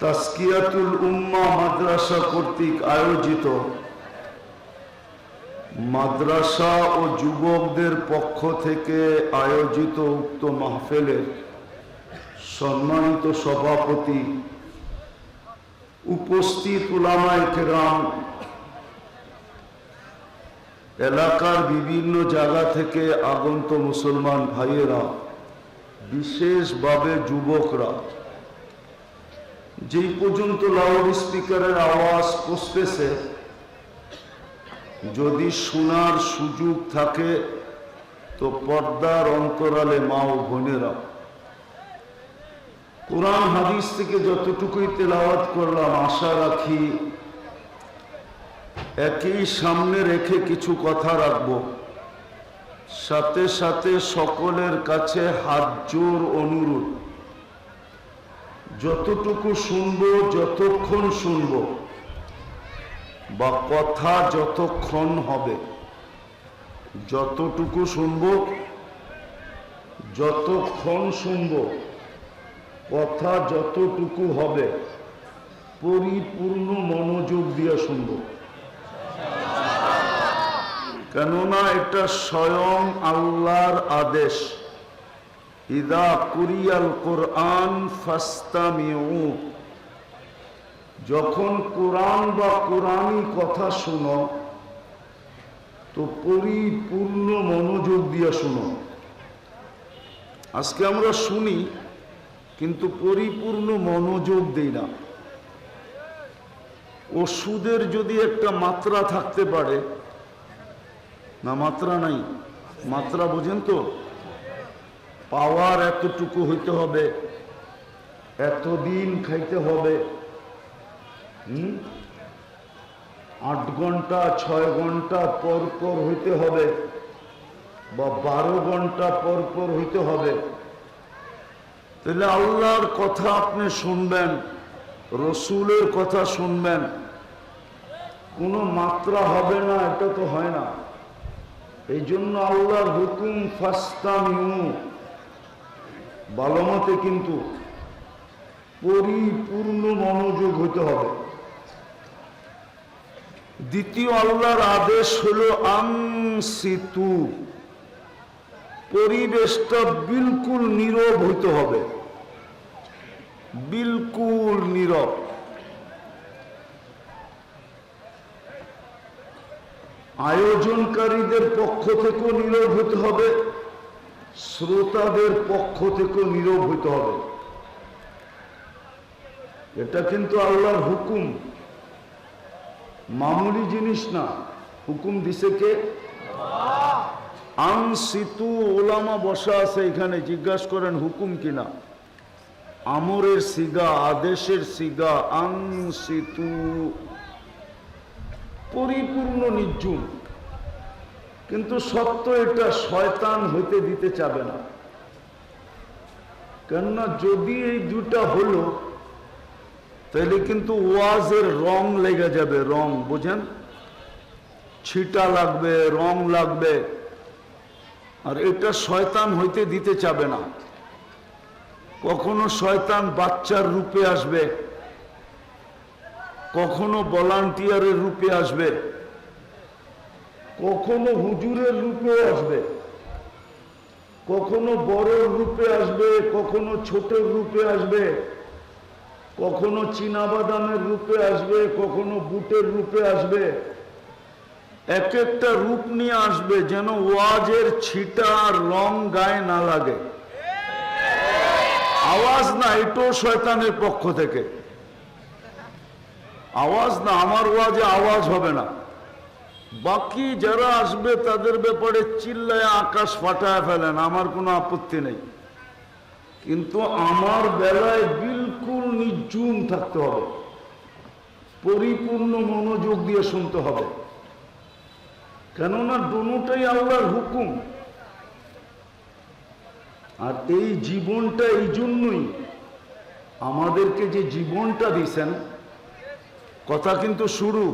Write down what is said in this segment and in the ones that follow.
তাসকিয়াতুল উম্মাহ মাদ্রাসা কর্তৃক আয়োজিত মাদ্রাসা ও যুবকদের পক্ষ থেকে আয়োজিত উক্ত মাহফিলের সম্মানিত সভাপতি, উপস্থিত উলামায়ে কেরাম, এলাকার বিভিন্ন জায়গা থেকে আগত মুসলমান ভাইয়েরা, বিশেষভাবে যুবকরা, যেই পর্যন্ত লাউড স্পিকারের আওয়াজ পৌঁছতেছে, যদি শোনার সুযোগ থাকে তো পর্দার অন্তরালে মা ও বোনেরা, কোরআন হাদিস থেকে যতটুকুই তেলাওয়াত করলাম, আশা রাখি একই সামনে রেখে কিছু কথা রাখব। সাথে সাথে সকলের কাছে হাত জোর অনুরোধ, যতটুকু শুনবো, যতক্ষণ শুনবো বা কথা যতক্ষণ হবে, যতটুকু শুনবো, যতক্ষণ শুনবো, কথা যতটুকু হবে, পরিপূর্ণ মনোযোগ দিয়ে শুনবো। কেননা এটা স্বয়ং আল্লাহর আদেশ, ইদা কুরিয়াল কোরআন ফাস্তামিউ, যখন কোরআন বা কোরআনী কথা শুনো তো পরিপূর্ণ মনোযোগ দিয়ে শুনো। আজকে আমরা শুনি কিন্তু পরিপূর্ণ মনোযোগ দেই না। ওষুধের যদি একটা মাত্রা থাকতে পারে, না মাত্রা নাই, মাত্রা বোঝেন তো, পাওয়ার এতটুকু হইতে হবে, এতদিন খাইতে হবে, 8 ঘন্টা 6 ঘন্টা পর পর হইতে হবে বা 12 ঘন্টা পর পর হইতে হবে। তাহলে আল্লাহর কথা আপনি শুনবেন, রসুলের কথা শুনবেন, কোনো মাত্রা হবে না, এটা তো হয় না। এই জন্য আল্লাহর হুকুম ফাস্তামিউ, ভালো মতে কিন্তু পরিপূর্ণ মনোযোগ হতে হবে। দ্বিতীয় আল্লাহর আদেশ হলো আনসিতু, পরিবেশটা বিলকুল নীরব হইতে হবে, বিলকুল নীরব। আয়োজনকারীদের পক্ষ থেকেও নীরব হতে হবে, শ্রোতাদের পক্ষ থেকেও নীরব হতে হবে। এটা কিন্তু আল্লাহর হুকুম, মামুলি জিনিস না। হুকুম দিছে কে? আনসিতু, ওলামা বসা আছে এখানে, জিজ্ঞাসা করেন হুকুম কিনা। আমরের সিগা, আদেশের সিগা, আনসিতু, পরিপূর্ণ নির্জুম। কিন্তু সত্য এটা শয়তান হইতে দিতে চাবে না। কেননা যদি এই দুটা হলো তাহলে কিন্তু ওয়াজের রং লেগে যাবে, রং বুঝেন, ছিটা লাগবে, রং লাগবে, আর এটা শয়তান হইতে দিতে চাবে না। কখনো শয়তান বাচ্চার রূপে আসবে, কখনো ভলান্টিয়ারের রূপে আসবে, কখনো হুজুরের রূপে আসবে, কখনো বড়র রূপে আসবে, কখনো ছোটের রূপে আসবে, কখনো চীনাবাদামের রূপে আসবে, কখনো বুটের রূপে আসবে। এক একটা রূপ নিয়ে আসবে যেন ওয়াজের ছিটা আর রং গায়ে না লাগে। আওয়াজ না, এটাও শয়তানের পক্ষ থেকে। আওয়াজ না, আমার ওয়াজে আওয়াজ হবে না। বাকি যারা আসবে তাদের ব্যাপারে চিল্লায় আকাশ ফাটায় ফেলেন, আমার কোনো আপত্তি নেই। কিন্তু আমার বেলায় বিলকুল নির্জুম থাকতে হবে, পরিপূর্ণ মনোযোগ দিয়ে শুনতে হবে। কেননা দুটোটাই আল্লাহর হুকুম। আর এই জীবনটা এই জন্যই, আমাদেরকে যে জীবনটা দিছেন, কথা কিন্তু শুরু,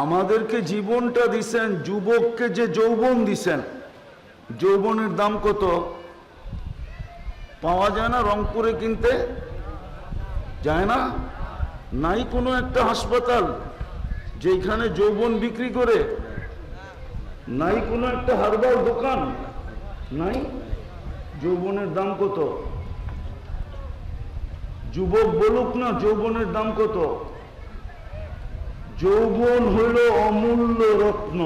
আমাদেরকে জীবনটা দিছেন, যুবককে যে যৌবন দিছেন, যৌবনের দাম কত? পাওয়া যায় না রংপুরে কিনতে? যায় না? নাই কোনো একটা হাসপাতাল যেখানে যৌবন বিক্রি করে? নাই কোনো একটা হারবাল দোকান? নাই। যৌবনের দাম কত? যুবক বলুক না, যৌবনের দাম কত? যৌবন হইল অমূল্য রত্ন।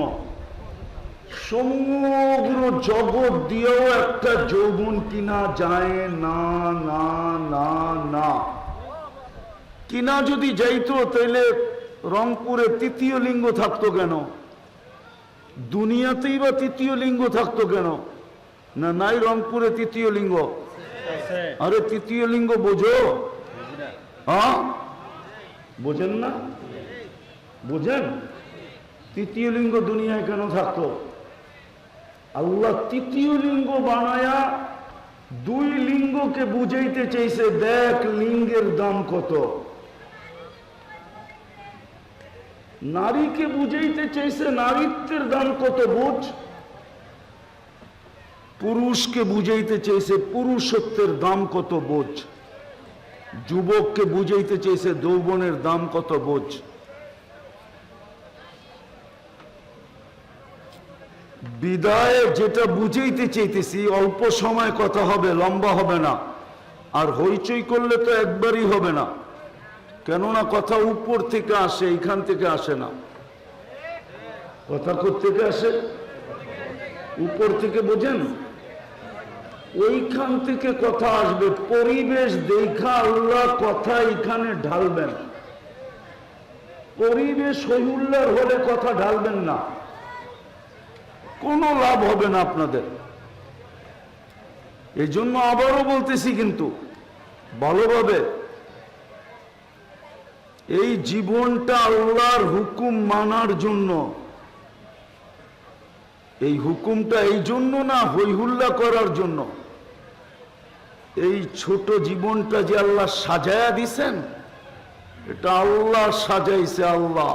সমগ্র জগৎ দিয়েও একটা যৌবন কিনা যায় না, না, না, না। কিনা যদি যাইতো তাইলে রংপুরে তৃতীয় লিঙ্গ থাকতো কেন? দুনিয়াতেই বা তৃতীয় লিঙ্গ থাকতো কেন? না, নাই রংপুরে তৃতীয় লিঙ্গ? আরে তৃতীয় লিঙ্গ বোঝো? হ্যাঁ, বোঝেন না? বোঝেন? তৃতীয় লিঙ্গ দুনিয়ায় কেন থাকতো? আল্লাহ তৃতীয় লিঙ্গ বানায়া দুই লিঙ্গকে বুঝাইতে চাইছে, দেখ লিঙ্গের দাম কত। নারীকে বুঝাইতে চাইছে নারীত্বের দাম কত বুঝ। পুরুষকে বুঝাইতে চাইছে পুরুষত্বের দাম কত বোঝ। যুবককে বুঝাইতে চাইছে যৌবনের দাম কত বোঝ। বিদায় যেটা বুঝাইতে চাইতেছি, অল্প সময় কথা হবে, লম্বা হবে না। আর হইচই করলে তো একবারই হবে না, কেননা কথা উপর থেকে আসে, এইখান থেকে আসে না। কথা কোত্থেকে আসে? উপর থেকে, বোঝেন? ওইখান থেকে কথা আসবে। পরিবেশ দেখা আল্লাহ কথা এখানে ঢালবেন। পরিবেশ হইহুল্লার হলে কথা ঢালবেন না, কোনো লাভ হবে না আপনাদের। এই জন্য আবারও বলতেছি কিন্তু ভালোভাবে, এই জীবনটা আল্লাহর হুকুম মানার জন্য। এই হুকুমটা এই জন্য না হইহুল্লা করার জন্য। এই ছোট জীবনটা যে আল্লাহ সাজায়া দিছেন, এটা আল্লাহ সাজাইছে, আল্লাহ।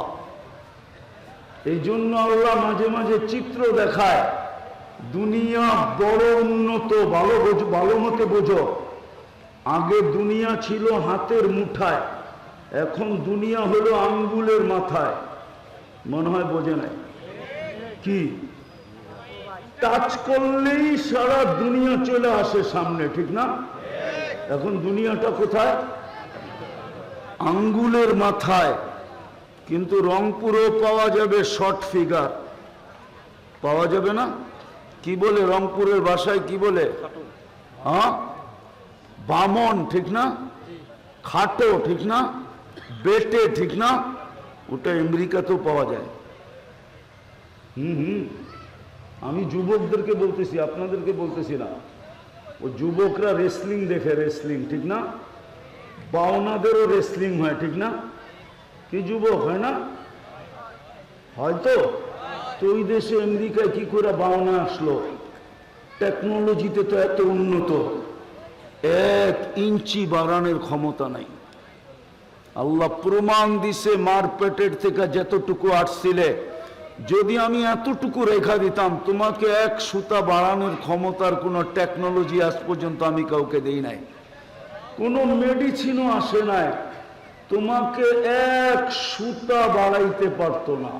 এই জন্য আল্লাহ মাঝে মাঝে চিত্র দেখায়। দুনিয়া বড় উন্নত, ভালো মতে বোঝো। আগে দুনিয়া ছিল হাতের মুঠায়, এখন দুনিয়া হলো আঙ্গুলের মাথায়। মনে হয় বোঝে নাই কি? টাচ করলেই সারা দুনিয়া চলে আসে সামনে, ঠিক না? এখন দুনিয়াটা কোথায়? আঙ্গুলের মাথায়। কিন্তু রংপুরেও পাওয়া যাবে শর্ট ফিগার, পাওয়া যাবে না? কি বলে রংপুরের ভাষায়, কি বলে? হ্যাঁ, বামন, ঠিক না? খাটো, ঠিক না? বেটে, ঠিক না? ওটা আমেরিকাতেও পাওয়া যায়। আমি যুবকদেরকে বলতেছি, আপনাদেরকে বলতেছি না। ও যুবকরা রেসলিং দেখে, রেসলিং, ঠিক না? বাউনাদেরও রেসলিং হয়, ঠিক না? কি যুবক হয় না? হয়তো। তো ওই দেশে আমেরিকায় কি করে বাউনা আসলো? টেকনোলজিতে তো এত উন্নত, 1 ইঞ্চি বাড়ানোর ক্ষমতা নাই। আল্লাহ প্রমাণ দিছে, মার পেটের থেকে যতটুকু আসছিলে, যদি আমি এতটুকু রেখা দিতাম, তোমাকে 1 সুতা বাড়ানোর ক্ষমতার কোনো টেকনোলজি আজ পর্যন্ত আমি কাউকে দেই নাই। কোনো মেডিসিনও আসে নাই, তোমাকে 1 সুতা বাড়াইতে পারতো না।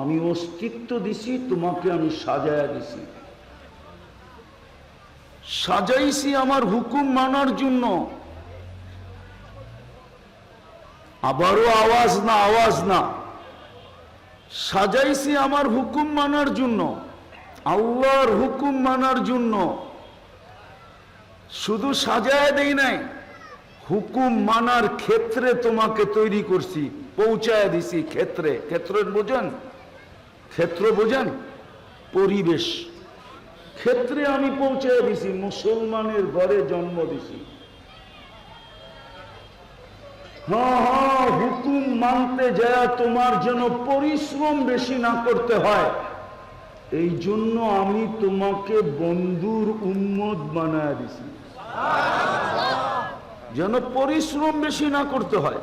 আমি অস্তিত্ব দিছি, তোমাকে আমি সাজায়া দিছি। সাজাইছি আমার হুকুম মানার জন্য। আবারও আওয়াজ না, আওয়াজ না। সাজাইছি আমার হুকুম মানার জন্য, আল্লাহর হুকুম মানার জন্য। শুধু সাজায় দেই নাই, হুকুম মানার ক্ষেত্রে তোমাকে তৈরি করছি, পৌঁছায় দিছি ক্ষেত্রে। ক্ষেত্র বোঝেন? ক্ষেত্র বোঝেন? পরিবেশ। ক্ষেত্রে আমি পৌঁছায় দিছি, মুসলমানের ঘরে জন্ম দিছি। হ্যাঁ, হুকুম মানতে যায় তোমার যেন পরিশ্রম বেশি না করতে হয়, এই জন্য আমি তোমাকে বন্ধুর উম্মত বানায় দিছি, যেন পরিশ্রম বেশি না করতে হয়।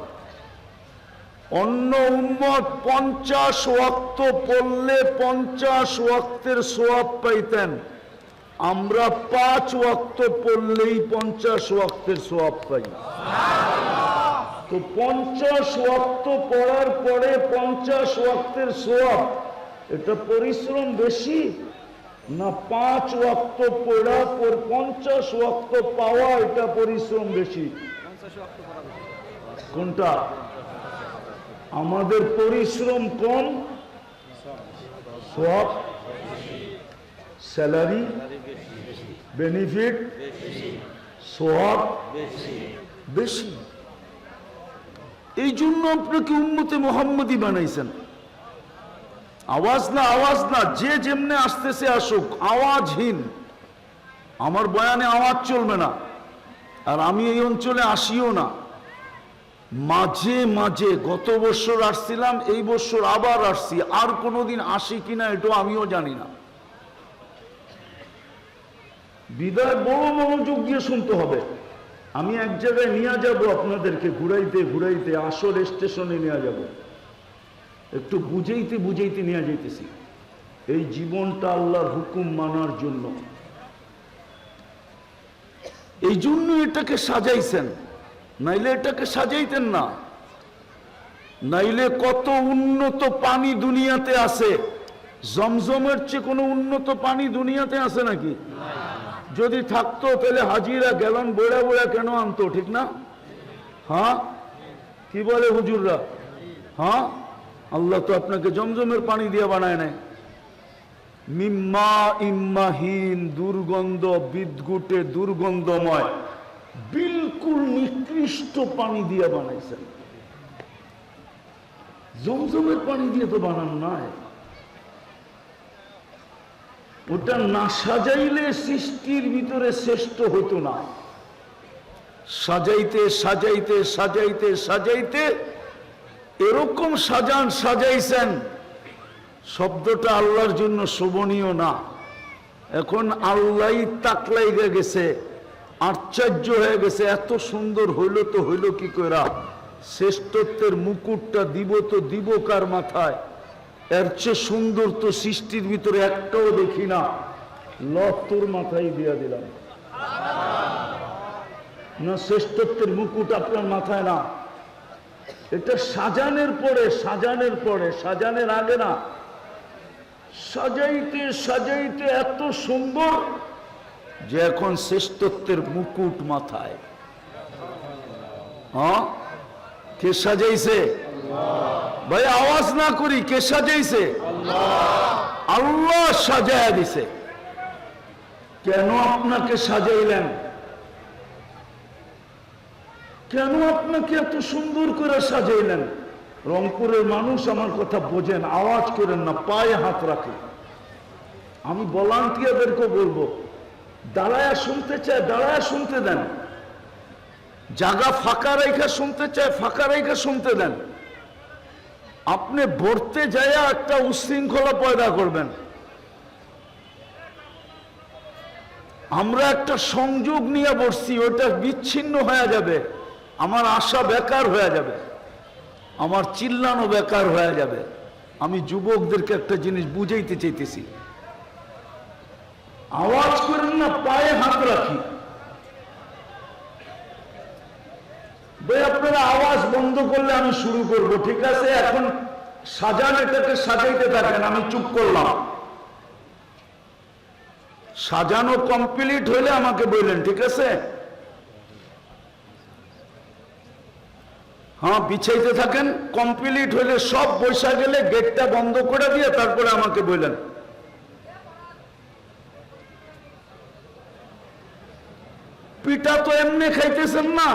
অন্য উম্মত 50 ওয়াক্ত পড়লে 50 ওয়াক্তের সওয়াব পাইতেন, আমরা 5 ওয়াক্ত পড়লেই 50 ওয়াক্তের সওয়াব পাই। তো 50 ওয়াক্ত পড়ার পরে 50 ওয়াক্তের সওয়াব, এটা পরিশ্রম বেশি না 5 ওয়াক্ত পড়া পর 50 ওয়াক্ত পাওয়া এটা পরিশ্রম বেশি? কোনটা? আমাদের পরিশ্রম কম, সওয়াব, স্যালারি, বেনিফিট, সওয়াব বেশি। এই জন্য আপনাকে উম্মতে মুহাম্মদী বানাইছেন। আওয়াজ না, যে যেমনে আসতেছে আসুক, আওয়াজহীন। আমার বয়ানে আওয়াজ চলবে না, আর আমি এই অঞ্চলে আসিও না। মাঝে মাঝে গত বছর আসছিলাম, এই বছর আবার আসছি, আর কোনোদিন আসি কিনা এটা আমিও জানি না। বিদায় বড় মনোযোগ দিয়ে শুনতে হবে। আমি এক জায়গায় নিয়ে যাব আপনাদেরকে, ঘুরাইতে ঘুরাইতে আসল স্টেশনে নিয়ে যাব, একটু বুঝাইতে বুঝাইতে নিয়ে যাইতেছি। এই জীবনটা আল্লাহর হুকুম মানার জন্য, এই জন্য এটাকে সাজাইছেন, নাইলে এটাকে সাজাইতেন না। নাইলে কত উন্নত পানি দুনিয়াতে আছে, জমজমের চেয়ে কোনো উন্নত পানি দুনিয়াতে আছে নাকি? যদি থাকতো তাহলে হাজিরা গ্যালন বইড়া বইড়া কেন আনতো, ঠিক না? হ্যাঁ, কি বলে হুজুররা? হ্যাঁ, আল্লাহ তো আপনাকে জমজমের পানি দিয়ে বানায় নাই। মিম্মা ইম্মাহীন, দুর্গন্ধ, বিদঘুটে দুর্গন্ধময়, বিলকুল নিকৃষ্ট পানি দিয়ে বানাইছেন। জমজমের পানি দিয়ে তো বানান নাই। ওটা না সাজাইলে সৃষ্টির ভিতরে শ্রেষ্ঠ হতো না। সাজাইতে সাজাইতে সাজাইতে সাজাইতে এরকম সাজাইছেন, শব্দটা আল্লাহর জন্য শোভনীয় না। এখন আল্লাহ তাকলাই গেছে, আশ্চর্য হয়ে গেছে, এত সুন্দর হইল তো হইল কি কইরা? শ্রেষ্ঠত্বের মুকুটটা দিব তো দিব কার মাথায়? এর চেয়ে সুন্দর তো সৃষ্টির ভিতরে একটাও দেখি না, তোর মাথায় দিয়া দিলাম না। শ্রেষ্ঠত্বের মুকুট আপনার মাথায় না, এটা সাজানের পরে, সাজানের আগে না। সাজাইতে সাজাইতে এত সুন্দর যে এখন শ্রেষ্ঠত্বের মুকুট মাথায়। হ্যাঁ, কে সাজাইছে? ভাই আওয়াজ না করি, কে সাজাইছে? আল্লাহ সাজায়া দিছে। কেন আপনাকে সাজাইলেন? কেন আপনাকে এত সুন্দর করে সাজাইলেন? রংপুরের মানুষ আমার কথা বোঝেন, আওয়াজ করেন না, পায়ে হাত রাখে। আমি ভলান্টিয়ারদেরকে বলবো, দাঁড়ায়া শুনতে চায় দাঁড়ায়া শুনতে দেন, জায়গা ফাঁকা রেখা শুনতে চায় ফাঁকা রেখা শুনতে দেন। আপনি ভরতে যাইয়া একটা উশৃঙ্খলা পয়দা করবেন। আমরা একটা সংযোগ নিয়ে বসছি, ওটা বিচ্ছিন্ন হয়ে যাবে, আমার আশা বেকার হয়ে যাবে, আমার চিল্লানো বেকার হয়ে যাবে। আমি যুবকদেরকে একটা জিনিস বুঝাইতে চাইতেছি, আওয়াজ করেন না, পায়ে হাত রাখি। ভাই আপনারা আওয়াজ বন্ধ করলে আমি শুরু করব, ঠিক আছে? এখন সাজান, এটাকে সাজাইতে থাকেন, আমি চুপ করলাম। সাজানো কমপ্লিট হইলে আমাকে বললেন, ঠিক আছে? হ্যাঁ, বিছাইতে থাকেন, কমপ্লিট হইলে সব বৈশা গেলে গেটটা বন্ধ করে দিয়ে তারপরে আমাকে বললেন। পিঠা তো এমনি খাইতেছেন না,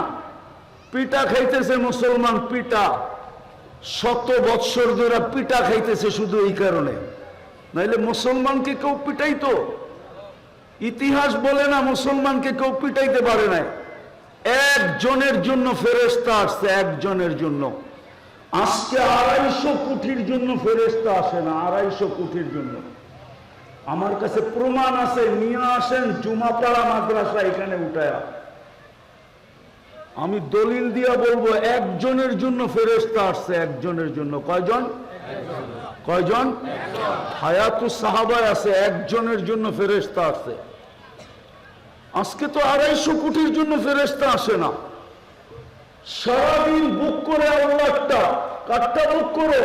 পিঠা খাইতেছে মুসলমান, পিঠা শত বৎসর ধরে পিঠা খাইতেছে শুধু এই কারণে, নাইলে মুসলমানকে কেউ পিটাইতো? ইতিহাস বলে না মুসলমানকে কেউ পিটাইতে পারে নাই। একজনের জন্য ফেরেশতা আসছে, একজনের জন্য। আজকে 250 কোটির জন্য ফেরেশতা আসে না, 250 কোটির জন্য। আমার কাছে প্রমাণ আছে, নিয়ে আসেন জুমাপাড়া মাদ্রাসা, এখানে উঠায়া আমি দলিল দিয়া বলবো, একজনের জন্য ফেরেশতা আসছে, একজনের জন্য। কয়জন? কয়জন? হায়াতুস সাহাবায় আছে, একজনের জন্য ফেরেশতা আসছে। আজকে তো 250 কোটির জন্য ফেরেশতা আসে না। সারাদিন বুক করে আল্লাহটা, কাঠটা বুক করো।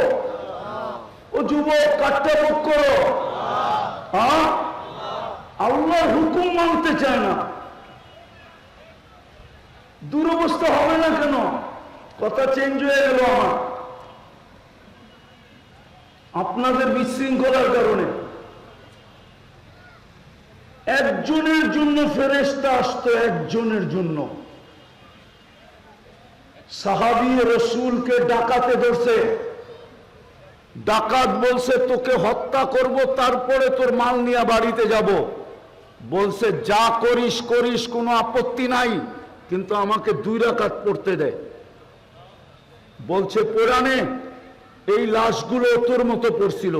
ও যুবক, কাঠটা বুক করো। আল্লাহর হুকুম মানতে চায় না, দুরবস্থা হবে না কেন? কথা চেঞ্জ হয়ে গেল আমার, আপনাদের বিশৃঙ্খলার কারণে। একজনের জন্য ফেরেশতা আসতো, একজনের জন্য। সাহাবী রাসূলকে ডাকাতে ধরছে, ডাকাত বলছে তোকে হত্যা করব, তারপরে তোর মাল নিয়ে বাড়িতে যাব। বলছে যা করিস করিস, কোনো আপত্তি নাই, কিন্তু আমাকে 2 রাকাত পড়তে দে। বলছে কোরআনে এই লাশগুলো তোর মতো পড়ছিল,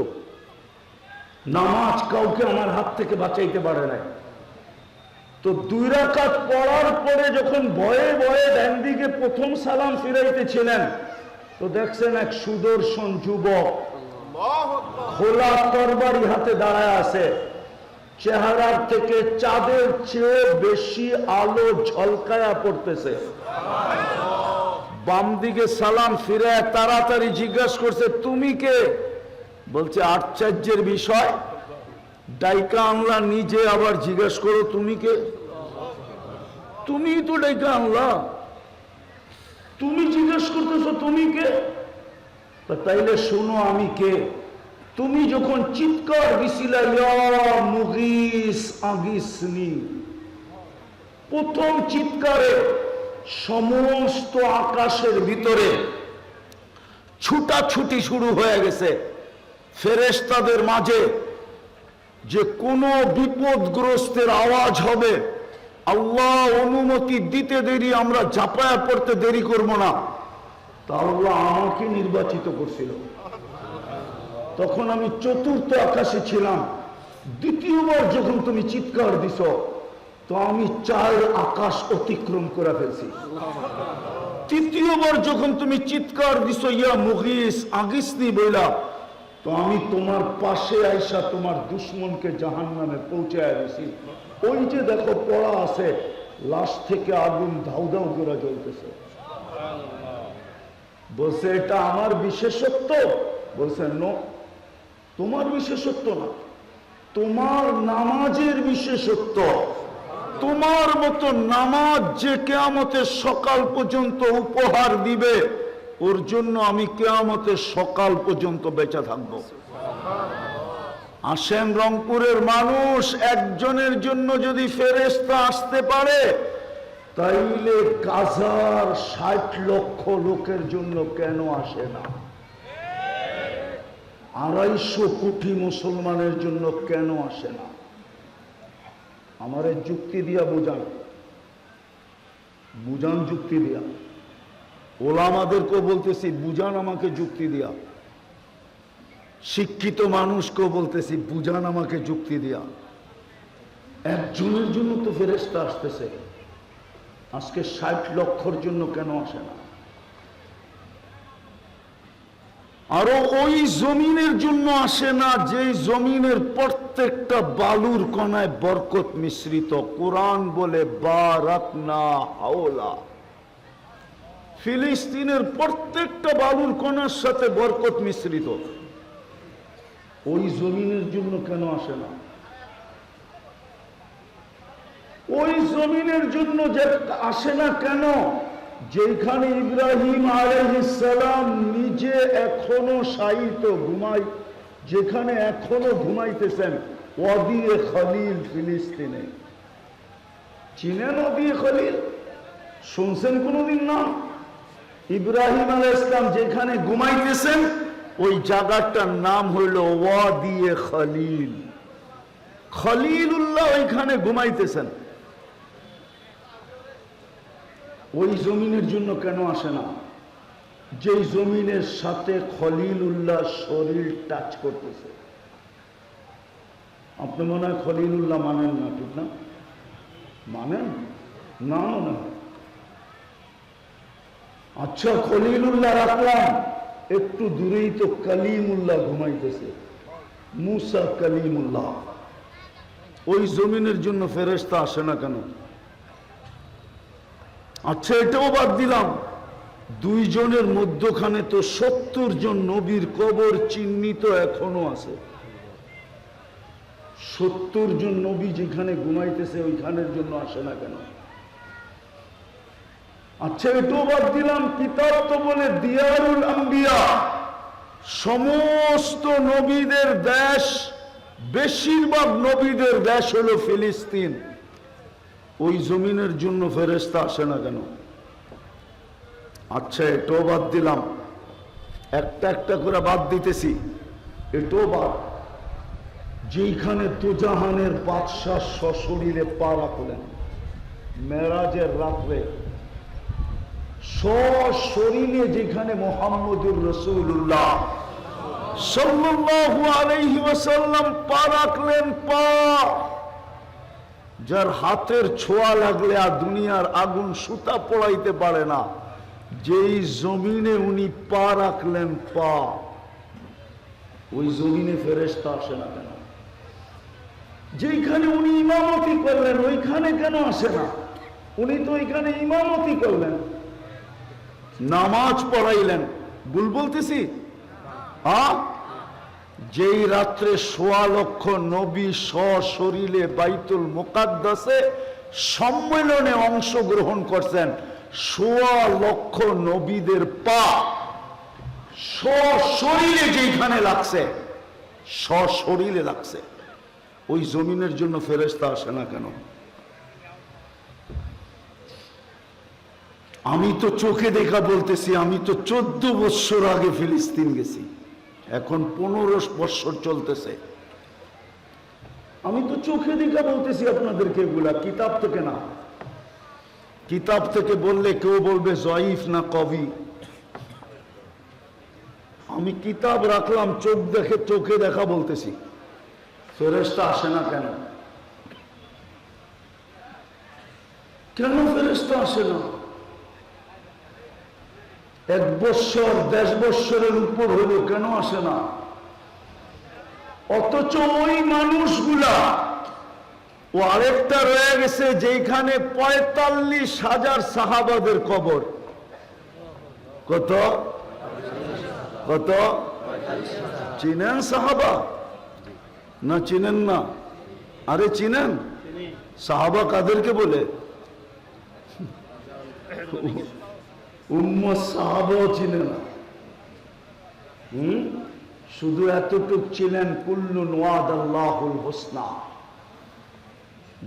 নামাজ কাউকে আমার হাত থেকে বাঁচাইতে পারে নাই। তো 2 রাকাত পড়ার পরে যখন ভয়ে ভয়ে ডান দিকে প্রথম সালাম ফিরাইতেছিলেন, তো দেখছেন এক সুদর্শন যুবক খোলা তরবারি হাতে দাঁড়ায় আছে, চেহারার থেকে চাঁদের চেয়ে বেশি আলো ঝলকায়া পড়তেছে। বাম দিকে সালাম ফিরে তাড়াতাড়ি জিজ্ঞাসা করছে তুমি কে? বলছে আশ্চর্যের বিষয়, ডাইকা আনলা নিজে আবার জিজ্ঞাসা করো তুমি কে? তুমি তো ডাইকা আনলা, তুমি জিজ্ঞাসা করতেছো তুমি কে? তাইলে শোনো আমি কে। তুমি যখন চিৎকার দিছিলা ইয়া মুগিস আগিসনি, প্রথম চিৎকারে সমস্ত আকাশের ভিতরে ছুটাছুটি শুরু হয়ে গেছে ফেরেশতাদের মাঝে, যে কোনো বিপদগ্রস্তের আওয়াজ হবে, আল্লাহ অনুমতি দিতে দেরি, আমরা ঝাঁপায়া পড়তে দেরি করব না। তা আল্লাহ আমাকে নির্বাচিত করছিল। তখন আমি 4th আকাশে ছিলাম। দ্বিতীয়বার যখন তুমি চিৎকার দিছ, তো আমি 4 আকাশ অতিক্রম করে ফেলছি। তৃতীয়বার যখন তুমি চিৎকার দিছ ইয়া মুগিস আগিসনি বইলা, তো আমি তোমার পাশে আইসা তোমার দুশ্মনকে জাহান্নামে পৌঁছায় দিছি। ওই যে দেখো পড়া আছে, লাশ থেকে আগুন ধাউ ধাউ করে জ্বলতেছে। বলছে এটা আমার বিশেষত্ব? বলছে নো, তোমার বিশেষত্ব না, তোমার নামাজের বিশেষত্ব। তোমার মতো নামাজ যে কিয়ামতের সকাল পর্যন্ত উপহার দিবে, ওর জন্য আমি কিয়ামতের সকাল পর্যন্ত বেঁচে থাকব। আসেন রংপুরের মানুষ, একজনের জন্য যদি ফেরেশতা আসতে পারে, তাইলে গাজার 60 লক্ষ লোকের জন্য কেন আসে না? 250 কোটি মুসলমানের জন্য কেন আসে না? আমারে যুক্তি দিয়া বুঝান, বুঝান যুক্তি দিয়া। ওলামাদেরকেও বলতেছি বুঝান আমাকে যুক্তি দিয়া, শিক্ষিত মানুষকেও বলতেছি বুঝান আমাকে যুক্তি দিয়া। একজনের জন্য তো ফেরেশতা আসতেছে, আজকে 60 লক্ষর জন্য কেন আসে না? আরো ওই জমিনের জন্য আসে না যেই জমিনের প্রত্যেকটা বালুর কণায় বরকত মিশ্রিত। কোরআন বলে বারাকনা হাওলা, ফিলিস্তিনের প্রত্যেকটা বালুর কণার সাথে বরকত মিশ্রিত। ওই জমিনের জন্য কেন আসে না? ওই জমিনের জন্য যে আসে না কেন, যেখানে ইব্রাহিম আলাইহিস সালাম নিজে এখনো শায়িত ঘুমাই, যেখানে এখনো ঘুমাইতেছেন, ওয়াদিয়ে খলিল ফিলিস্তিনে। চিনেন ওয়াদিয়ে খলিল? শুনছেন কোনদিন না? ইব্রাহিম আলাইহিস সালাম যেখানে ঘুমাইতেছেন, ওই জায়গাটার নাম হইল ওয়াদিয়ে খলিল। খলিলুল্লাহ ওইখানে ঘুমাইতেছেন। ওই জমিনের জন্য কেন আসে না? যেই জমিনের সাথে খলিলুল্লাহ শরীর টাচ করতেছে। আপনি মনে হয় খলিলুল্লাহ মানেন না, ঠিক না? মানেন না? মনে হয়। আচ্ছা, খলিলুল্লাহ রাখলাম, একটু দূরেই তো কালিমুল্লাহ ঘুমাইতেছে, মুসা কালিমুল্লাহ। ওই জমিনের জন্য ফেরেশতা আসে না কেন? আচ্ছা, এটাও বাদ দিলাম, দুইজনের মধ্যখানে তো 70 জন নবীর কবর চিহ্নিত এখনো আছে। 70 জন নবী যেখানে ঘুমাইতেছে ওইখানের জন্য আসে না কেন? আচ্ছা, এটাও বাদ দিলাম, কিতাব তো বলে দিয়ারুল আম্বিয়া, সমস্ত নবীদের দেশ, বেশিরভাগ নবীদের দেশ হলো ফিলিস্তিন। ওই জমিনের জন্য ফেরেশতা আসে না কেন? আচ্ছা, এটাও বাদ দিলাম, একটা একটা করে বাদ দিতেছি। এটাও বাদ, যেইখানে দুজাহানের বাদশাহ সশরীরে পা রাখলেন মেরাজের রাত্রে, সশরীরে যেখানে মুহাম্মদুর রাসূলুল্লাহ সাল্লাল্লাহু আলাইহি ওয়াসাল্লাম পা রাখলেন, পা যার হাতের ছোঁয়া লাগলে আর দুনিয়ার আগুন সুতা পোড়াইতে পারে না, যেই জমিনে উনি পা রাখলেন, পা, ওই জমিনে ফেরেশতা আসে না কেন? যেখানে উনি ইমামতি করলেন ওইখানে কেন আসে না? উনি তো ওইখানে ইমামতি করলেন, নামাজ পড়াইলেন। ভুল বলতেছি? যেই রাত্রে ১.৫ লক্ষ নবী সশরীরে বাইতুল মুকাদ্দাসে সম্মেলনে অংশগ্রহণ করছেন, ১.৫ লক্ষ নবীদের পা সশরীরে যেখানে লাগছে, সশরীরে লাগছে, ওই জমিনের জন্য ফেরেশতা আসে না কেন? আমি তো চোখে দেখা বলতেছি, আমি তো 14 বছর আগে ফিলিস্তিন গেছি, এখন 15 বছর চলতেছে। আমি তো চোখে দেখা বলতেছি আপনাদেরকে, এগুলা কিতাব থেকে না। কিতাব থেকে বললে কেউ বলবে জয়ীফ না কবি। আমি কিতাব রাখলাম, চোখ দেখে, চোখে দেখা বলতেছি। ফেরেশতা আসে না কেন? কেন ফেরেশতা আসে না? 1 বছর 10 বছরের উপর হলো, কেন আসে না? অথচ ওই মানুষগুলা, ও আরেকটা রয়ে গেছে যেখানে 45,000 সাহাবাদের কবর। কত কত চিনেন সাহাবা না চিনেন না? আরে চিনেন? সাহাবা কাদেরকে বলে? উম্মত সাহাবাও চিনে না। শুধু এতটুক ছিলেন, কুল্লুন ওয়াদাল্লাহুল হুসনা,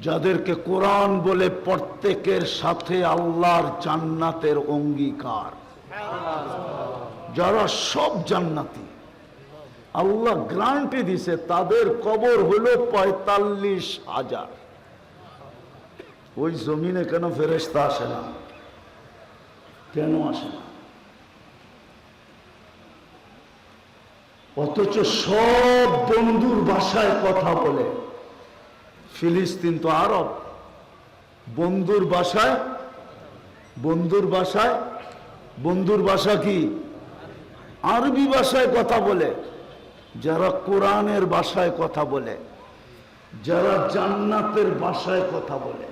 যাদেরকে কোরআন বলে প্রত্যেকের সাথে আল্লাহর জান্নাতের অঙ্গীকার, যারা সব জান্নাতি, আল্লাহ গ্রান্টে দিছে, তাদের কবর হলো 45,000। ওই জমিনে কেন ফেরেশতা আসে না? কেন আসে না? অথচ সব বন্ধুর ভাষায় কথা বলে। ফিলিস্তিন তো আরব, বন্ধুর ভাষায়, বন্ধুর ভাষায়, বন্ধুর ভাষা কি? আরবি ভাষায় কথা বলে। যারা কোরআনের ভাষায় কথা বলে, যারা জান্নাতের ভাষায় কথা বলে,